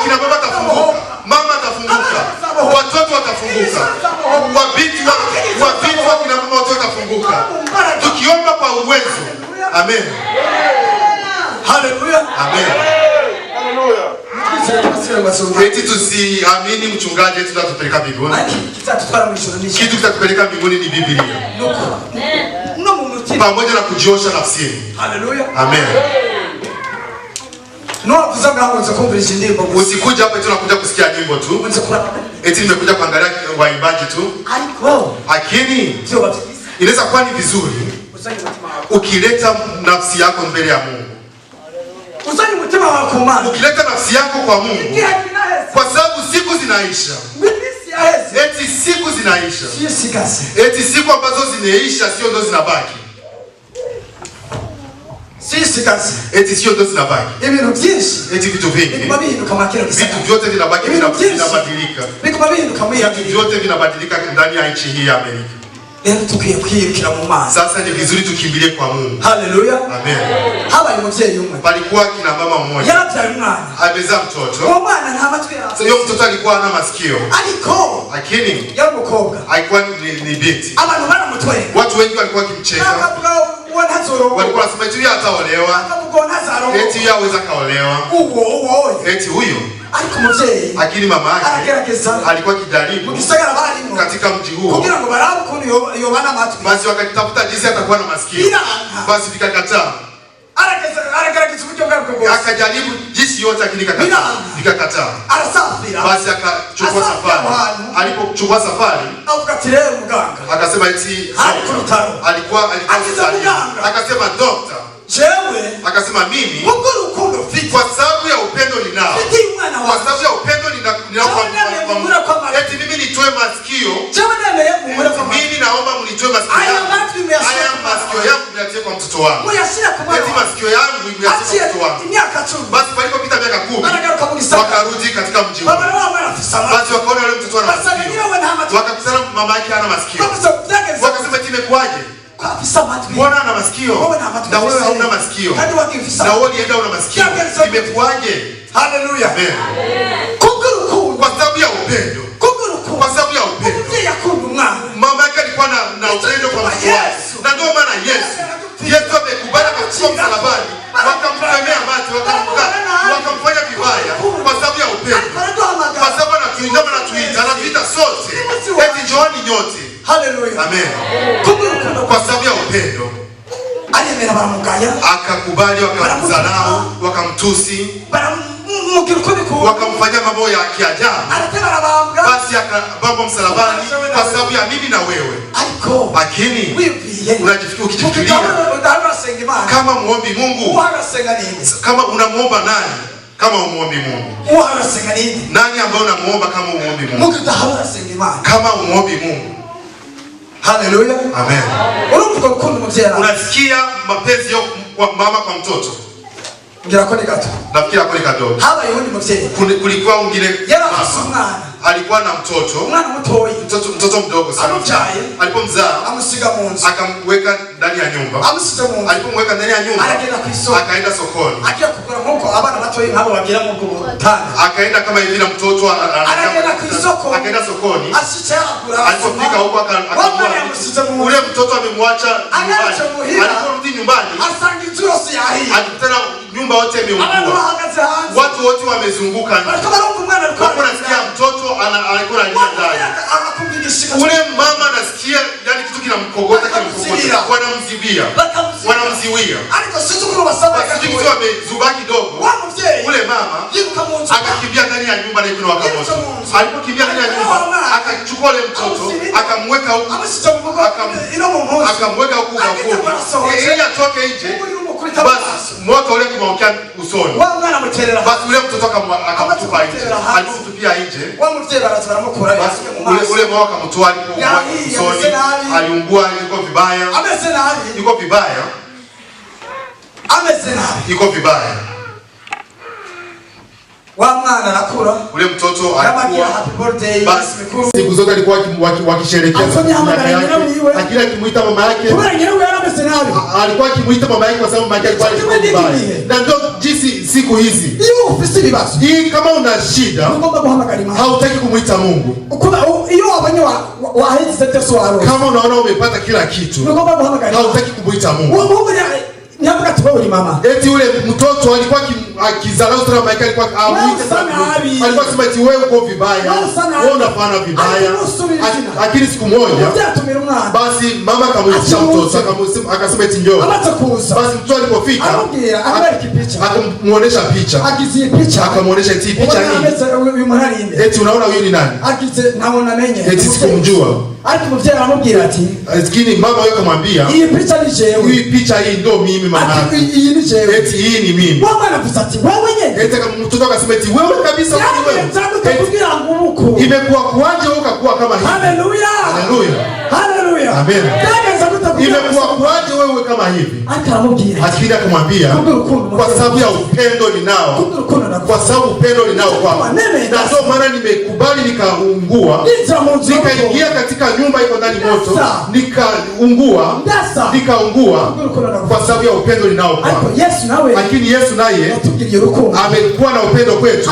kina baba atafunguka, mama atafunguka, watoto watafunguka, wabinti kina mama wote watafunguka. Tukiomba kwa uwezo. Amen. Haleluya. Amen. Haleluya. Eti tusiamini mchungaji eti tutatupeleka mbinguni. Kitu kitatupeleka mbinguni ni Biblia. Pamoja na kujiosha nafsini. Haleluya. Amen. Usikuja hapa tu unakuja kusikia nyimbo tu. Eti nimekuja kuangalia waimbaji tu. Lakini inaweza kuwa ni vizuri ukileta nafsi yako mbele ya Mungu. Ukileta nafsi yako kwa Mungu. Kwa sababu siku zinaisha. Eti siku zinaisha. Eti siku ambazo zinaisha sio ndo zinabaki. Eti sio ndo zinabaki. Eti vitu vingi. Vitu vyote vinabaki, vinabadilika. Vitu vyote vinabadilika ndani ya nchi hii ya Amerika. Sasa ni vizuri tukimbilie kwa Mungu. Haleluya. Amen. Palikuwa kina mama mmoja. Amezaa mtoto. Sasa huyo mtoto alikuwa hana masikio. Lakini alikuwa ni binti. Watu wengi walikuwa wakimcheka. Walikuwa wanasema eti ataolewa. Eti yaweza kaolewa. Eti huyo. Lakini mama yake alikuwa kijaribu katika mji huo. Basi wakatafuta jinsi atakuwa na masikio. Basi vikakataa. Akajaribu jinsi yote lakini vikakataa. Basi akachukua safari. Alipochukua safari akasema eti alikuwa akasema doctor. Akasema mimi kwa sababu ya upendo ninao. Kwa sababu ya upendo ninao kwa eti mimi nitoe masikio. Mimi naomba mnitoe masikio yangu. Haya masikio yangu niatie kwa mtoto wangu. Eti masikio yangu niatie kwa mtoto wangu. Basi palipopita miaka 10 wakarudi katika mji huo. Basi wakaona yule mtoto ana masikio. Wakakutana mama yake hana masikio. Wakasema eti imekuaje? Mbona ana masikio? Na wewe hauna masikio. Na wewe ulienda una masikio. Imekuaje? Haleluya. Amen. Kwa sababu ya upendo. Kwa sababu ya upendo. Mama yake alikuwa na upendo kwa mtoto wake. Na ndio maana Yesu amekubali kuchukua msalabani. Wakamkemea mate, wakamfanya vibaya kwa sababu ya upendo. Kwa sababu anatuita sote. Eti njooni nyote. Haleluya. Amen. Kwa sababu ya upendo akakubali, wakamdharau, wakamtusi, wakamfanyia mambo ya kiajabu. Basi akabambwa msalabani kwa sababu ya mimi na wewe. Lakini ukijifikiria kama muombi Mungu, kama unamuomba nani kama umuombi Mungu? Nani ambaye unamuomba kama umuombi Mungu? Kama umuombi Mungu. Haleluya. Amen. Unasikia mapenzi ya mama kwa mtoto. Nafikiri hapo ni kadogo. Kulikuwa mwingine alikuwa na mtoto mdogo sana. Alipomzaa akamweka ndani ya nyumba. Alipomweka ndani ya nyumba akaenda sokoni. Akaenda kama hivi na mtoto akaenda sokoni. Alipofika huko akamwona ule mtoto amemwacha nyumbani. Aliporudi nyumbani alikutana nyumba yote imeungua. Watu wote wamezunguka. Wanasikia mtoto alikuwa analia ndani. Ule mama anasikia yani kitu kinamkogota. Wanamziwia. Basi kitu amezuba kidogo. Ule mama akakimbia ndani ya nyumba na ikuwa wakamoto. Alipokimbia ndani ya nyumba akachukua ule mtoto akamweka huko. Akamweka huko kwa ili atoke nje. Basi moto ule kumwokea usoni. Basi ule mtoto akamtupa nje. Alipotupia nje. Basi ule mama akamtoa alipokuwa usoni. Aliungua, yuko vibaya. Yuko vibaya. Yuko vibaya. Ule mtoto alikuwa basi siku zote alikuwa wakisherehekea. Akila akimuita mama yake alikuwa akimuita mama yake kwa sababu mama yake alikuwa vibaya. Na ndio jinsi siku hizi. Hii kama una shida hautaki kumuita Mungu. Kama unaona umepata kila kitu hautaki kumuita Mungu. Eti ule mtoto alikuwa akizala utra maika alikuwa amuite sana. Alikuwa sema eti wewe uko vibaya. Wewe unafanya vibaya. Lakini siku moja basi mama akamwita mtoto akasema eti njoo. Basi mtoto alipofika akamuonesha picha. Akamuonesha eti picha hii. Eti unaona huyu ni nani? Eti sikumjua. Lakini mama yake akamwambia hii picha ni jewe. Hii picha hii ndio mimi mama. Eti hii ni mimi. Eti mtoto akasema eti wewe kabisa wewe. Imekuwa kuaje ukakuwa kama hivi? Haleluya. Haleluya. Amen. Imekuwa kuaje wewe kama hivi? Akida kumwambia kwa sababu ya upendo ninao. Kwa sababu upendo ninao kwako. Na ndio maana nimekubali nikaungua. Nikaingia katika nyumba iko ndani moto. Nikaungua kwa sababu ya upendo ninao kwako. Lakini Yesu naye amekuwa na upendo kwetu.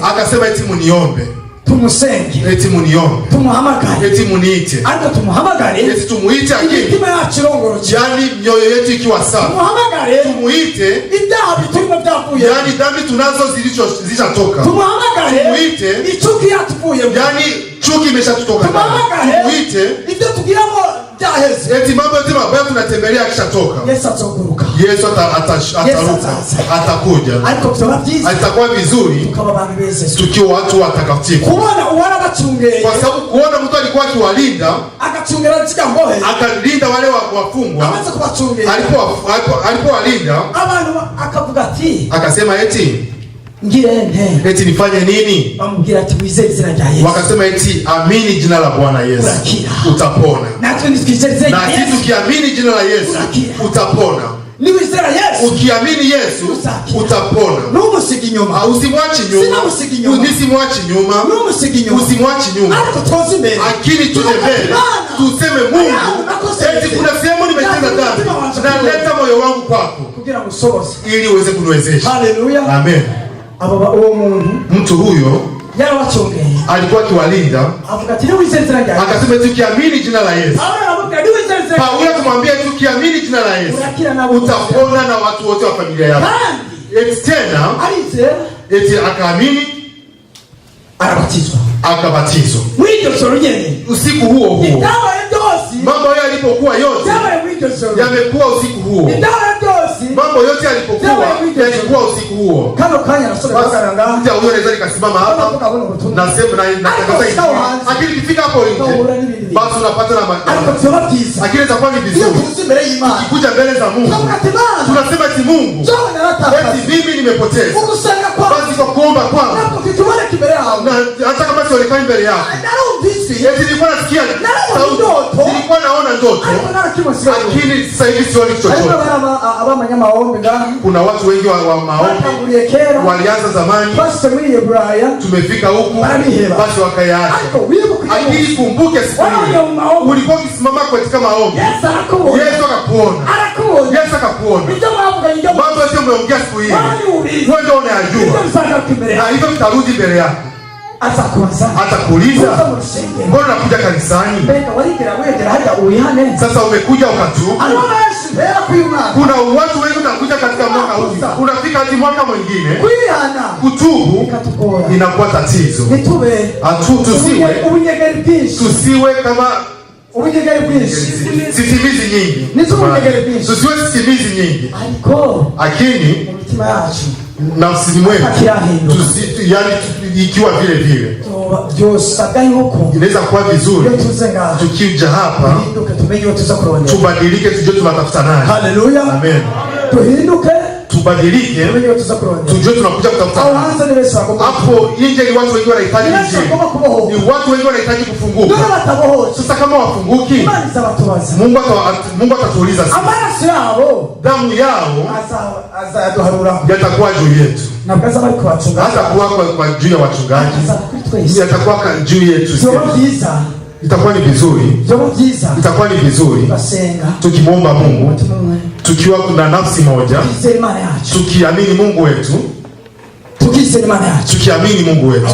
Akasema eti muniombe. Tumusenge. Eti muniombe. Tumuhamagare. Eti muniite. Ariko tumuhamagare. Eti tumuite akini. Imitima yacu irongoroke. Yani mioyo yetu ikiwa safi. Tumuhamagare. Tumuite. Ibyaha biturimo byavuye. Yani dhambi tunazo zilizatoka. Tumuhamagare. Tumuite. Ichuki yatuvuye. Yani chuki imeshatoka. Tumuhamagare. Tumuite. Ibyo tugiramo byaheze. Eti mambo yote mabaya tunatembelea kishatoka. Yesu ataguruka. Yesu ataruka. Atakuja. Ariko byaba byiza. Atakuwa vizuri. Tukaba abantu beze. Tukiwa watu watakatifu. Kuona bachungeye. Kwa sababu kuona mtu alikuwa akiwalinda, akachungera zikambohe. Akalinda wale wafungwa. Amaze kubachungera. Alipowalinda, abantu akavuga ati, akasema eti ngire nte. Eti nifanye nini? Bamubwira ati wizeye izina rya Yesu. Wakasema eti amini jina la Bwana Yesu. Utapona. Na kitu kiamini jina la Yesu utapona. Ni wizera Yesu. Ukiamini Yesu utapona. Numusigi nyuma. Usimwachi nyuma. Sina musigi nyuma. Usimwachi nyuma. Numusigi nyuma. Usimwachi nyuma. Ariko tozi mbele. Akili tuje mbele. Tuseme Mungu. Eti kuna sehemu nimetenda dhambi. Naleta moyo wangu kwako. Kugira musobozi. Ili uweze kuniwezesha. Haleluya. Amen. Ababa uwo muntu. Mtu huyo alikuwa akiwalinda. Akasema tukiamini jina la Yesu. Paulo akamwambia tukiamini jina la Yesu utapona na watu wote wa familia yako. Eti tena eti akaamini akabatizwa. Usiku huo mambo yale yalipokuwa yote yamekuwa usiku huo. Mambo yote yalikuwa usiku huo. Kama kanya nasoma karanga. Mtu huyo anaweza nikasimama hapa. Nasema na akili ikifika hapo nje. Basi unapata na akili itakuwa ni vizuri. Ukikuja mbele za Mungu. Tunasema eti Mungu. Eti mimi nimepoteza. Basi kwa kuomba kwangu. Na hata kama sionekani mbele yako. Eti nilikuwa nasikia sauti. Nilikuwa naona ndoto. Lakini sasa hivi sioni chochote. Kuna watu wengi wa maombi walianza zamani, tumefika huku basi wakayaacha. Lakini kumbuke siku hiyo ulikuwa ukisimama katika maombi, Yesu akakuona. Yesu akakuona. Mambo yote umeongea siku hiyo wewe ndio unayajua, na hivyo tutarudi mbele yako. Atakuuliza mbona unakuja kanisani? Sasa umekuja ukatubu. Kuna watu wengi wanakuja katika mwaka huu, unafika hadi mwaka mwingine kutubu inakuwa tatizo. Tusiwe kama sisimizi nyingi. Tusiwe sisimizi nyingi. Lakini nafsi mwetu yani ikiwa vile vile inaweza kuwa vizuri tukija hapa tubadilike, tujue tunatafuta nani. Haleluya. Amen. Tubadilike, tujue tunakuja kutafuta nani. Hapo nje ni watu wengi wanahitaji injili. Ni watu wengi wanahitaji kufunguka. Sasa kama wafunguki, Mungu atatuuliza sisi. Damu yao yatakuwa juu yetu. Hatakuwa kwa juu ya wachungaji. Yatakuwa juu yetu. Itakuwa ni vizuri. Itakuwa ni vizuri tukimwomba Mungu tukiwa na nafsi moja, tukiamini Mungu wetu, tukiamini Mungu wetu.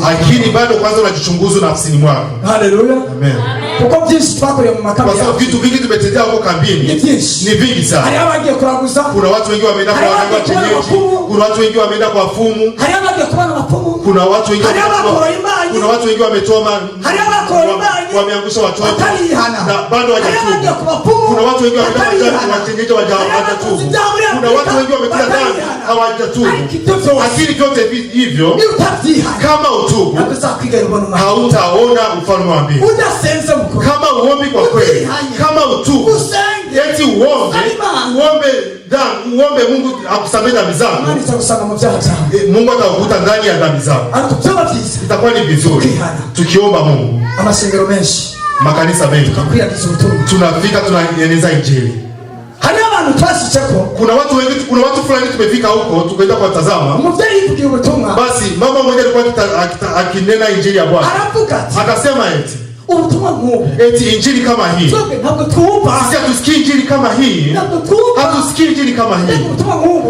Lakini bado kwanza unajichunguza nafsini mwako. Haleluya. Amen. Kuko byinshi twakoreye mu makambi. Kwa sababu vitu vingi tumetendea huko kambini. Ni vingi sana. Hari abagiye kuraguza. Kuna watu wengi wameenda kwa waganga kienyeji. Kuna watu wengi wameenda kwa fumu. Hari abagiye kubana mafumu. Kuna watu wengi wametoa wameangusha watoto na bado hawajatubu. Kuna watu wengi wameenda watengeje hawajatubu. Kuna watu wengi wamekula dhambi hawajatubu. Lakini vyote hivyo kama utubu hautaona ufalme wa mbingu. Kama uombi kwa kweli, kama utubu, eti uombe Mungu akusamehe dhambi zako, Mungu atakukuta ndani ya dhambi zako. Itakuwa ni vizuri tukiomba Mungu. Makanisa mengi tunafika tunaeneza injili. Kuna watu wengi, kuna watu fulani tumefika huko tukaenda kuwatazama. Basi mama mmoja alikuwa akinena injili ya Bwana. Akasema eti injili kama hii. Sisi hatusikii injili kama hii. Hatusikii injili kama hii.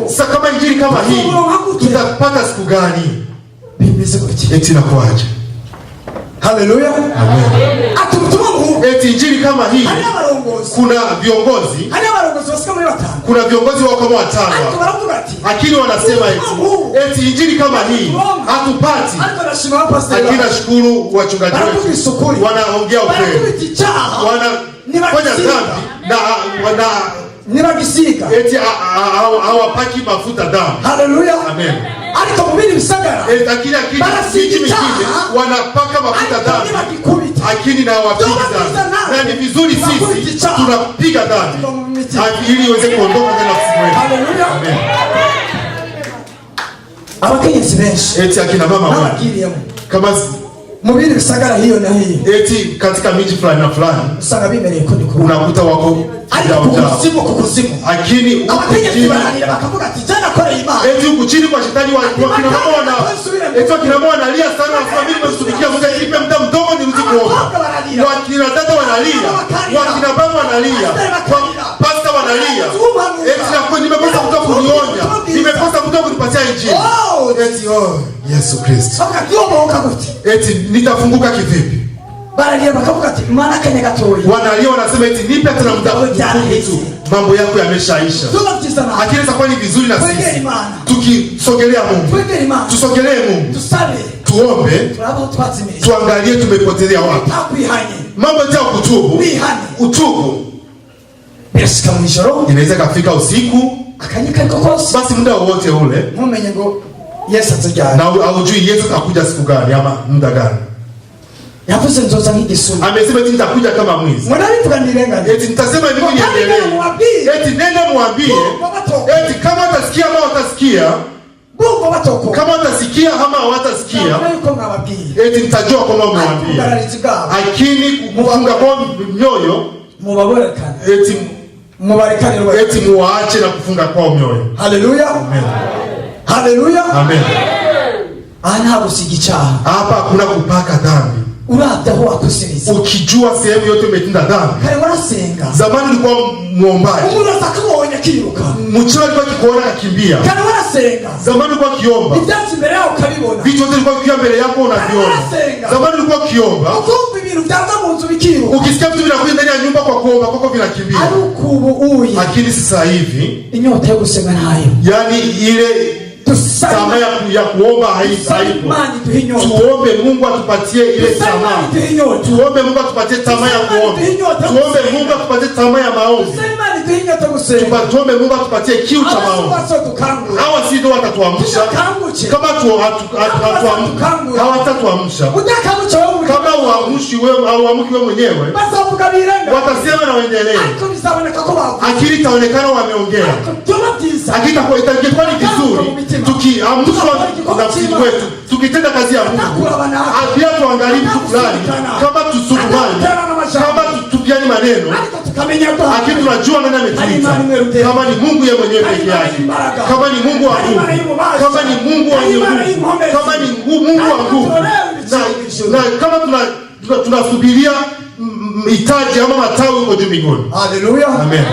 Sasa kama injili kama hii tutapata siku gani? Eti inakuaje? Haleluya. Amen. Eti injili kama hii. Kuna viongozi. Kuna viongozi wao kama watano. Lakini wanasema eti injili kama hii hatupati. Lakini nashukuru wachungaji wetu wanaongea ukweli. Wanafanya dhambi na nibagisiga eti hawapaki mafuta damu. Haleluya. Amen. Ariko mubiri bisagara akili mingine wanapaka mafuta damu, lakini na wapiga damu. Na ni vizuri sisi tunapiga damu ili iweze kuondoka ndani ya nafsi yetu. Haleluya. Amen. Abakenyezi benshi eti akina mama wanakiriye kama mubiri bisagara hiyo na hii eti katika miji fulani na fulani usanga bimereye ko unakuta wako kukuzimu, lakini abakenyezi bararira bakavuga ati jana kore Imana. Eti huku chini kwa shetani wakina mama eti wakina mama wanalia sana, wasema mimi nimemtumikia Mungu, nipe muda mdogo nirudi kuomba. Wakina dada wanalia, wakina baba wanalia, pasta wanalia. Eti nakuwa nimekosa mtu kunionya, nimekosa mtu kunipatia injili. Eti Yesu Kristo. Eti nitafunguka kivipi? Baralia bakavuga ati Imana kanya gatoyi. Wanalia wanasema eti nipe hata muda tu. Mambo yako yameshaisha. Lakini itakuwa ni vizuri na sisi tukisogelea Mungu. Tusogelee Mungu. Tuombe. Tuangalie tumepotelea wapi. Mambo ya kutubu. Utubu. Inaweza kafika usiku. Basi muda wote ule. Mumenye ngo Yesu atajana. Na haujui Yesu atakuja siku gani ama muda gani. Yavuze nzoza nk'igisuma. Amesema eti nitakuja kama mwizi. Mwanalivuga nirenga. Eti nitasema hivi niendelee. Eti nenda muambie. Eti kama utasikia ama utasikia. Mungu batoko. Kama utasikia ama hawatasikia. Eti nitajua kama muambie. Lakini kufunga kwa mioyo mubaborekana. Eti mubarekane rwa. Eti muache na kufunga kwa mioyo. Haleluya. Amen. Haleluya. Amen. Ana usigichaha. Hapa hakuna kupaka dhambi. Urataho akosiriza. Ukijua sehemu yote umetenda dhambi. Kale warasenga. Zamani ulikuwa muombaji. Umuntu atakubonya kiruka. Mchana alikuwa kikuona akimbia. Kale warasenga. Zamani ulikuwa kiomba. Ibyatsi mbere yako kabibona. Vitu vyote vilikuwa vikiwa mbele yako unaviona. Zamani ulikuwa kiomba. Ukumva ibintu byaza mu nzu bikiruka. Ukisikia vitu vinakuja ndani ya nyumba kwa kuomba kwako vinakimbia. Arukubu uyi. Lakini sasa hivi inyota yo gusenga nayo. Yaani ile tamaa ya kuomba haipo. Tuombe Mungu atupatie ile tamaa. Tuombe Mungu atupatie tamaa ya kuomba. Tuombe Mungu atupatie tamaa ya maombi. Tuombe Mungu atupatie kiu cha maombi. Hawa si ndio watatuamsha. Kama hawatatuamsha. Kama uamshi wewe au uamki wewe mwenyewe. Watasema na waendelee. Akili itaonekana wameongea. Akili itakuwa ni vizuri. Tukiamshwa nafsi wetu tukitenda kazi ya Mungu, pia tuangalie vitu fulani, kama tusukumani, kama tutupiani maneno, lakini tunajua nani ametuita, kama ni Mungu yeye mwenyewe peke yake, kama ni Mungu wa nguvu, kama ni Mungu wa nguvu, kama ni Mungu wa nguvu, na kama tunasubiria hitaji ama matawi huko juu mbinguni. Haleluya. Amen.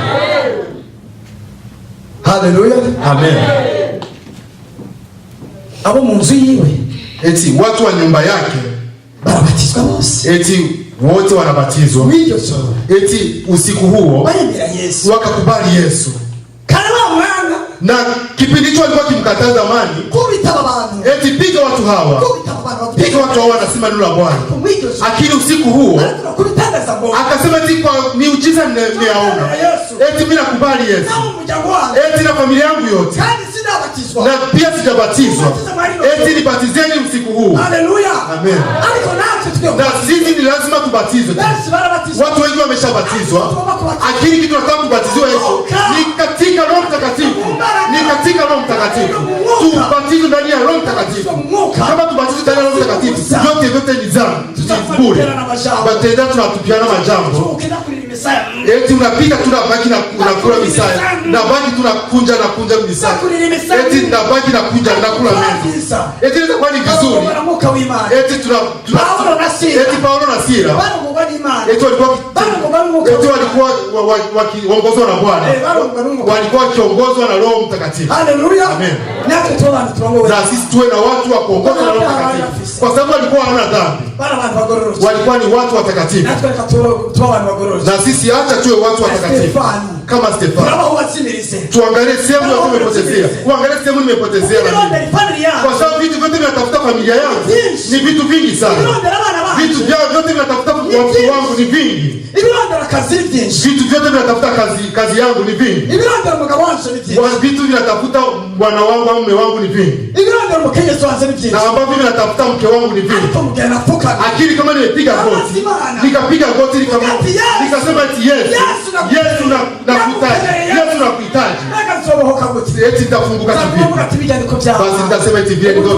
Haleluya. Amen. Abo munzu yiwe eti watu wa nyumba yake barabatizwa bose. Eti wote wanabatizwa. Eti usiku huo wakakubali Yesu. Na kipindi hicho alikuwa kimkataza zamani, eti piga watu hawa, piga watu hawa, anasema neno la Bwana. Lakini usiku huo akasema eti kwa miujiza nimeona, eti mimi nakubali Yesu, eti na familia yangu yote, na pia sijabatizwa, eti nibatizeni usiku huu. Haleluya, amen. Na sisi ni lazima tubatizwe. Watu wengi wameshabatizwa, lakini kitu nataka kubatizwa Yesu ni katika Roho Mtakatifu, ni katika Roho Mtakatifu. Tubatizwe ndani ya Roho Mtakatifu. Kama tubatizwe ndani ya Roho Mtakatifu, yote ni dhambi, bure. Batenda tunatupiana majambo. Eti unapika tunabaki na unakula misaya, na baki tunakunja na kunja misaya. Eti nabaki na kunja na kula meza. Eti inaweza kuwa ni vizuri. Eti eti Paulo na Sila, eti walikuwa wakiongozwa na Bwana, walikuwa wakiongozwa na Roho Mtakatifu. Haleluya, amen. Na sisi tuwe na watu wa kuongozwa na Roho Mtakatifu, kwa sababu walikuwa hawana dhambi, walikuwa ni watu watakatifu. Na sisi acha tuwe watu watakatifu kama Stefano. Tuangalie sehemu nimepotezea, uangalie sehemu nimepotezea, kwa sababu vitu vyote vinatafuta familia yangu ni vitu vingi sana. Vitu vyote vinatafuta watu wangu ni vingi. Vitu vyote vinatafuta kazi yangu ni vingi. Vitu vinatafuta bwana wangu au mume wangu ni vingi. Na ambavyo vinatafuta mke wangu ni vingi. Lakini kama nimepiga goti, nikapiga goti nikasema eti Yesu nakuhitaji, Yesu nakuhitaji, eti nitafunguka kivipi? Basi nitasema eti vile ndio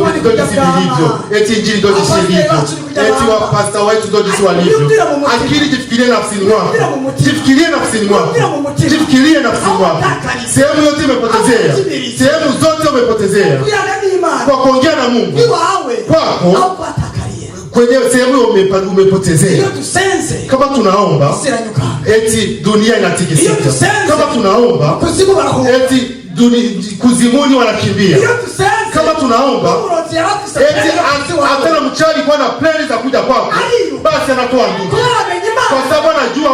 hivyo, eti injili ndio hivyo, eti wa pastor wetu ndio jinsi walivyo. Akili jifikirie nafsini mwako, jifikirie nafsini mwako, jifikirie nafsini mwako. Sehemu yote imepotezea, sehemu zote umepotezea kwa kuongea na Mungu kwako, kwenye sehemu umepotezea. Kama tunaomba eti dunia inatikisika, kama tunaomba eti kuzimuni wanakimbia, kama tunaomba eti hata mchali kwa na plani za kuja kwako, basi anatoa ndugu, kwa sababu anajua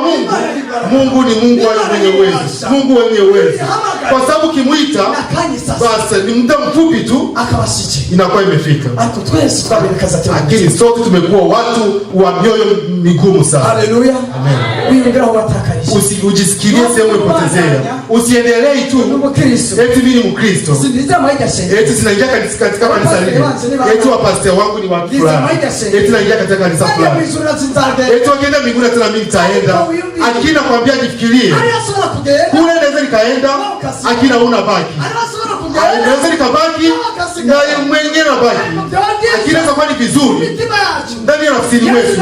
Mungu ni Mungu mwenye uwezo, Mungu mwenye uwezo. Kwa sababu kimuita basi ni muda mfupi tu inakuwa imefika. Lakini sote tumekuwa watu wa mioyo migumu sana. Haleluya, amen. Usijisikilie sehemu umepotezea, usiendelee tu eti mimi ni Mkristo, eti sinaingia katika kanisa lile, eti wa pastor wangu ni watu fulani, eti naingia katika kanisa fulani, eti wakienda mbinguni tena mimi nitaenda. Akina kwambia jifikirie, kule naweza nikaenda, akina una baki, naweza nikabaki na mwenyewe na baki, akina kwa ni vizuri ndani ya nafsini wetu.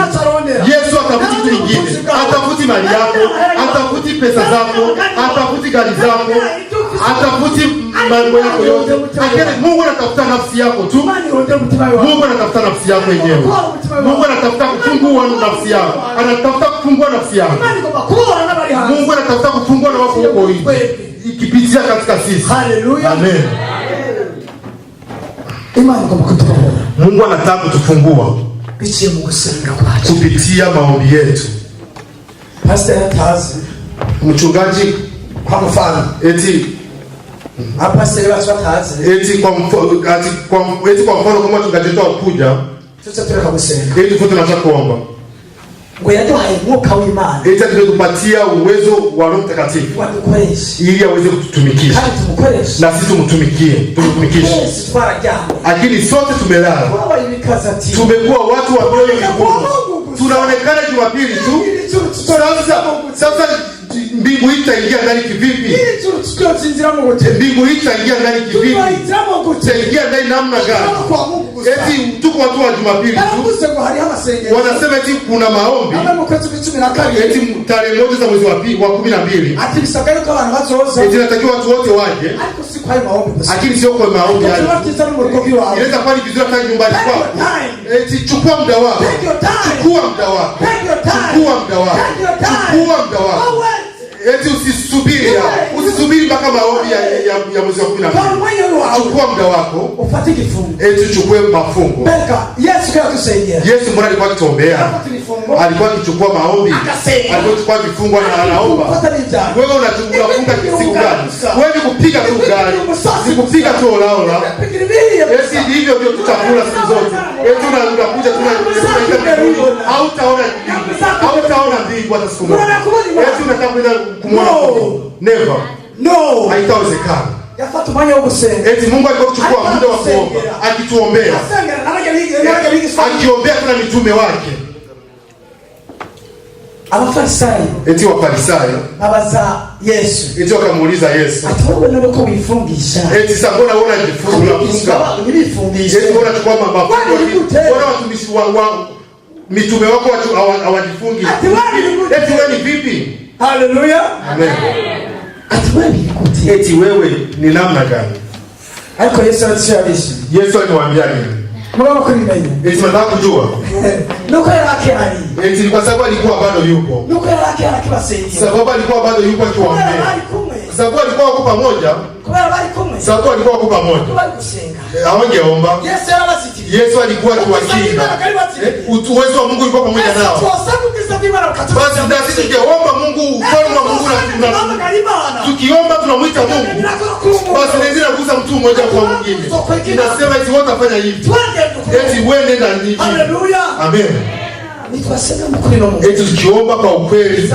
Yesu atafuti kitu kingine, atafuti mali yako, atafuti pesa zako, atafuti gari zako, atafuti mambo yako yote. Lakini Mungu anatafuta nafsi yako tu. Mungu anatafuta nafsi yako yenyewe. Mungu anatafuta kufungua nafsi yako, anatafuta kufungua nafsi yako. Mungu anatafuta kufungua na wako huko hivi ikipitia katika sisi. Haleluya, amen. Imani kwa kutoka. Mungu anataka kutufungua kupitia maombi yetu. Pastor kazi mchungaji kwa mfano eti hapa sasa watu kazi eti kwa mfano kama tungeenda kuja sasa tunataka kusema eti tunataka kuomba ngoja tu haimuka wimana eti tunakupatia uwezo wa Roho Mtakatifu ili aweze kututumikia na sisi tumtumikishe. Lakini sote tumelala, tumekuwa watu wa moyo mgumu, tunaonekana Jumapili tu. Sasa mbingu itaingia ndani kivipi? Mbingu itaingia ndani kivipi? Itaingia ndani namna gani? Eti tuko watu wa Jumapili tu, wanasema eti kuna maombi eti tarehe moja za mwezi wa 12 eti natakiwa watu wote waje, lakini sio kwa maombi hayo. Inaweza kuwa ni vizuri hata nyumbani kwako, eti chukua muda wako, chukua muda wako, chukua muda wako, chukua muda wako, Eti usisubiri mpaka maombi ya mwezi wa 12. Chukua muda wako. Upate kifungo. Eti chukue mafungo. Beka, Yesu kwa kusaidia. Yesu mbona alikuwa akituombea? Alikuwa akichukua maombi. Alikuwa akichukua vifungo na anaomba. Wewe unafunga siku gani? Wewe ni kupiga tu gari. Ni kupiga tu olaola. Eti hivyo ndio tutakula siku zote. Eti unakuja hautaona mbingu hata siku moja. Eti unataka kwenda kumwona Mungu. Never. No. Haitawezekana. Yafatu mwenye ugusenga. Eti Mungu alikuwa kuchukua muda wa kuomba, akituombea. Akiombea kuna mitume wake. Abafarisayo. Eti Wafarisayo. Babaza Yesu. Eti wakamuuliza Yesu. Atawe ndio kwa wifungisha. Eti sasa mbona unafunga? Nifungisha. Eti unachukua mafungo. Mbona watumishi wa mitume wako hawajifungi? Eti wewe ni vipi? Haleluya. Amen. Eti wewe ni namna gani? Aliko Yesu alishawishi. Yesu alimwambia nini? Mbona kunimenya? Eti nataka kujua. Nuko yake ali. Eti kwa sababu alikuwa bado yupo. Nuko yake akibasaidia. Sababu alikuwa bado yupo akiwaambia. Sababu alikuwa wako pamoja. Sababu alikuwa wako pamoja. Hawangeomba. Yesu alikuwa akiwakinga. Uwezo wa Mungu ulikuwa pamoja nao. Basi na sisi tukiomba Mungu, ufalme wa Mungu tukiomba tunamwita Mungu. Basi ndio inagusa mtu mmoja kwa mwingine. Inasema eti wote wafanya hivi. Eti wewe nenda hivi. Haleluya. Amen. Eti tukiomba kwa ukweli,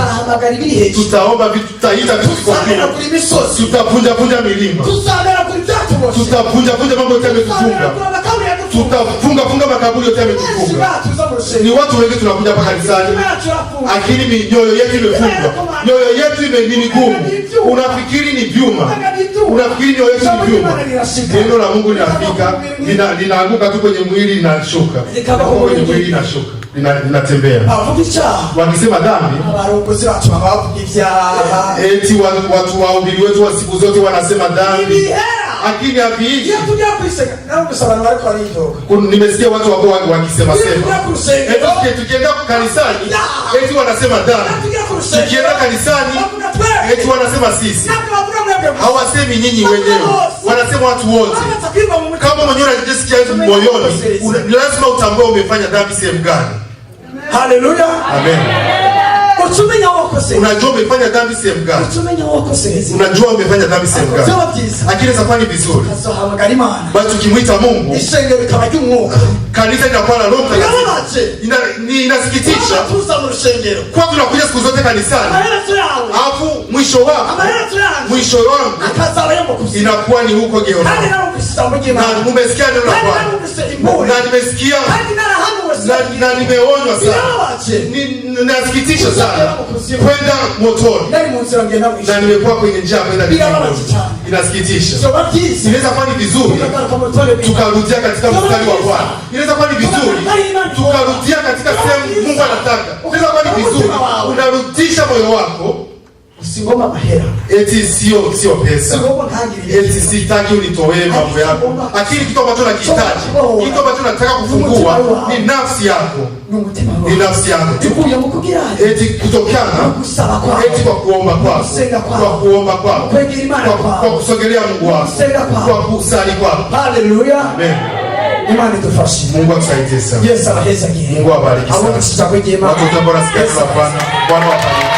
tutaomba vitu, tutaita vitu kwa kweli, tutavunja milima, tutavunja mambo yote yametufunga, tutafunga makaburi yote yametufunga. Ni watu wengi tunakuja hapa kanisani, lakini mioyo yetu imefungwa, mioyo yetu ni migumu. Unafikiri ni vyuma, unafikiri mioyo yetu ni vyuma. Neno la Mungu linafika, linaanguka tu kwenye mwili, linashuka kwenye mwili, linashuka, linatembea. Wakisema dhambi, eti watu wahubiri wetu wa siku zote wanasema dhambi, lakini haviishi. Nimesikia watu wako wakisema eti tukienda kanisani eti wanasema dhambi, tukienda kanisani eti wanasema sisi. Hawasemi nyinyi wenyewe, wanasema watu wote. Kama mwenyewe unajisikia hizo moyoni, lazima utambue umefanya dhambi sehemu gani. Haleluya. Amen. Unajua umefanya dhambi sehemu gani? Unajua umefanya dhambi sehemu gani? Lakini safari vizuri. Basi tukimwita Mungu, kanisa linakuwa na roho mtakatifu. Inasikitisha. Kwa tunakuja siku zote kanisani, alafu mwisho wangu inakuwa ni huko geoni. Na umesikia neno la Bwana. Na nimesikia na nimeonywa sana. Nasikitisha sana kwenda motoni. Na nimekuwa kwenye njia kwenda mbinguni. Inasikitisha. Inaweza kuwa ni vizuri tukarudia katika mstari wa Bwana. Inaweza kuwa ni vizuri tukarudia katika sehemu Mungu anataka. Inaweza kuwa ni vizuri unarudisha moyo wako. Usingoma mahera. Eti sio pesa. Eti sitaki unitoe mambo yako. Lakini kitu ambacho nakihitaji, kitu ambacho nataka kufungua ni nafsi yako. Ni nafsi yako. Eti kutokana, eti kwa kuomba kwako, kwa kuomba kwako, kwa kusogelea Mungu wako, kwa kusali kwako. Haleluya. Amen. Imani tufashe. Mungu akusaidie sana. Yes, Mungu awabariki sana. Watu wote bora sikia kwa Bwana. Bwana awabariki.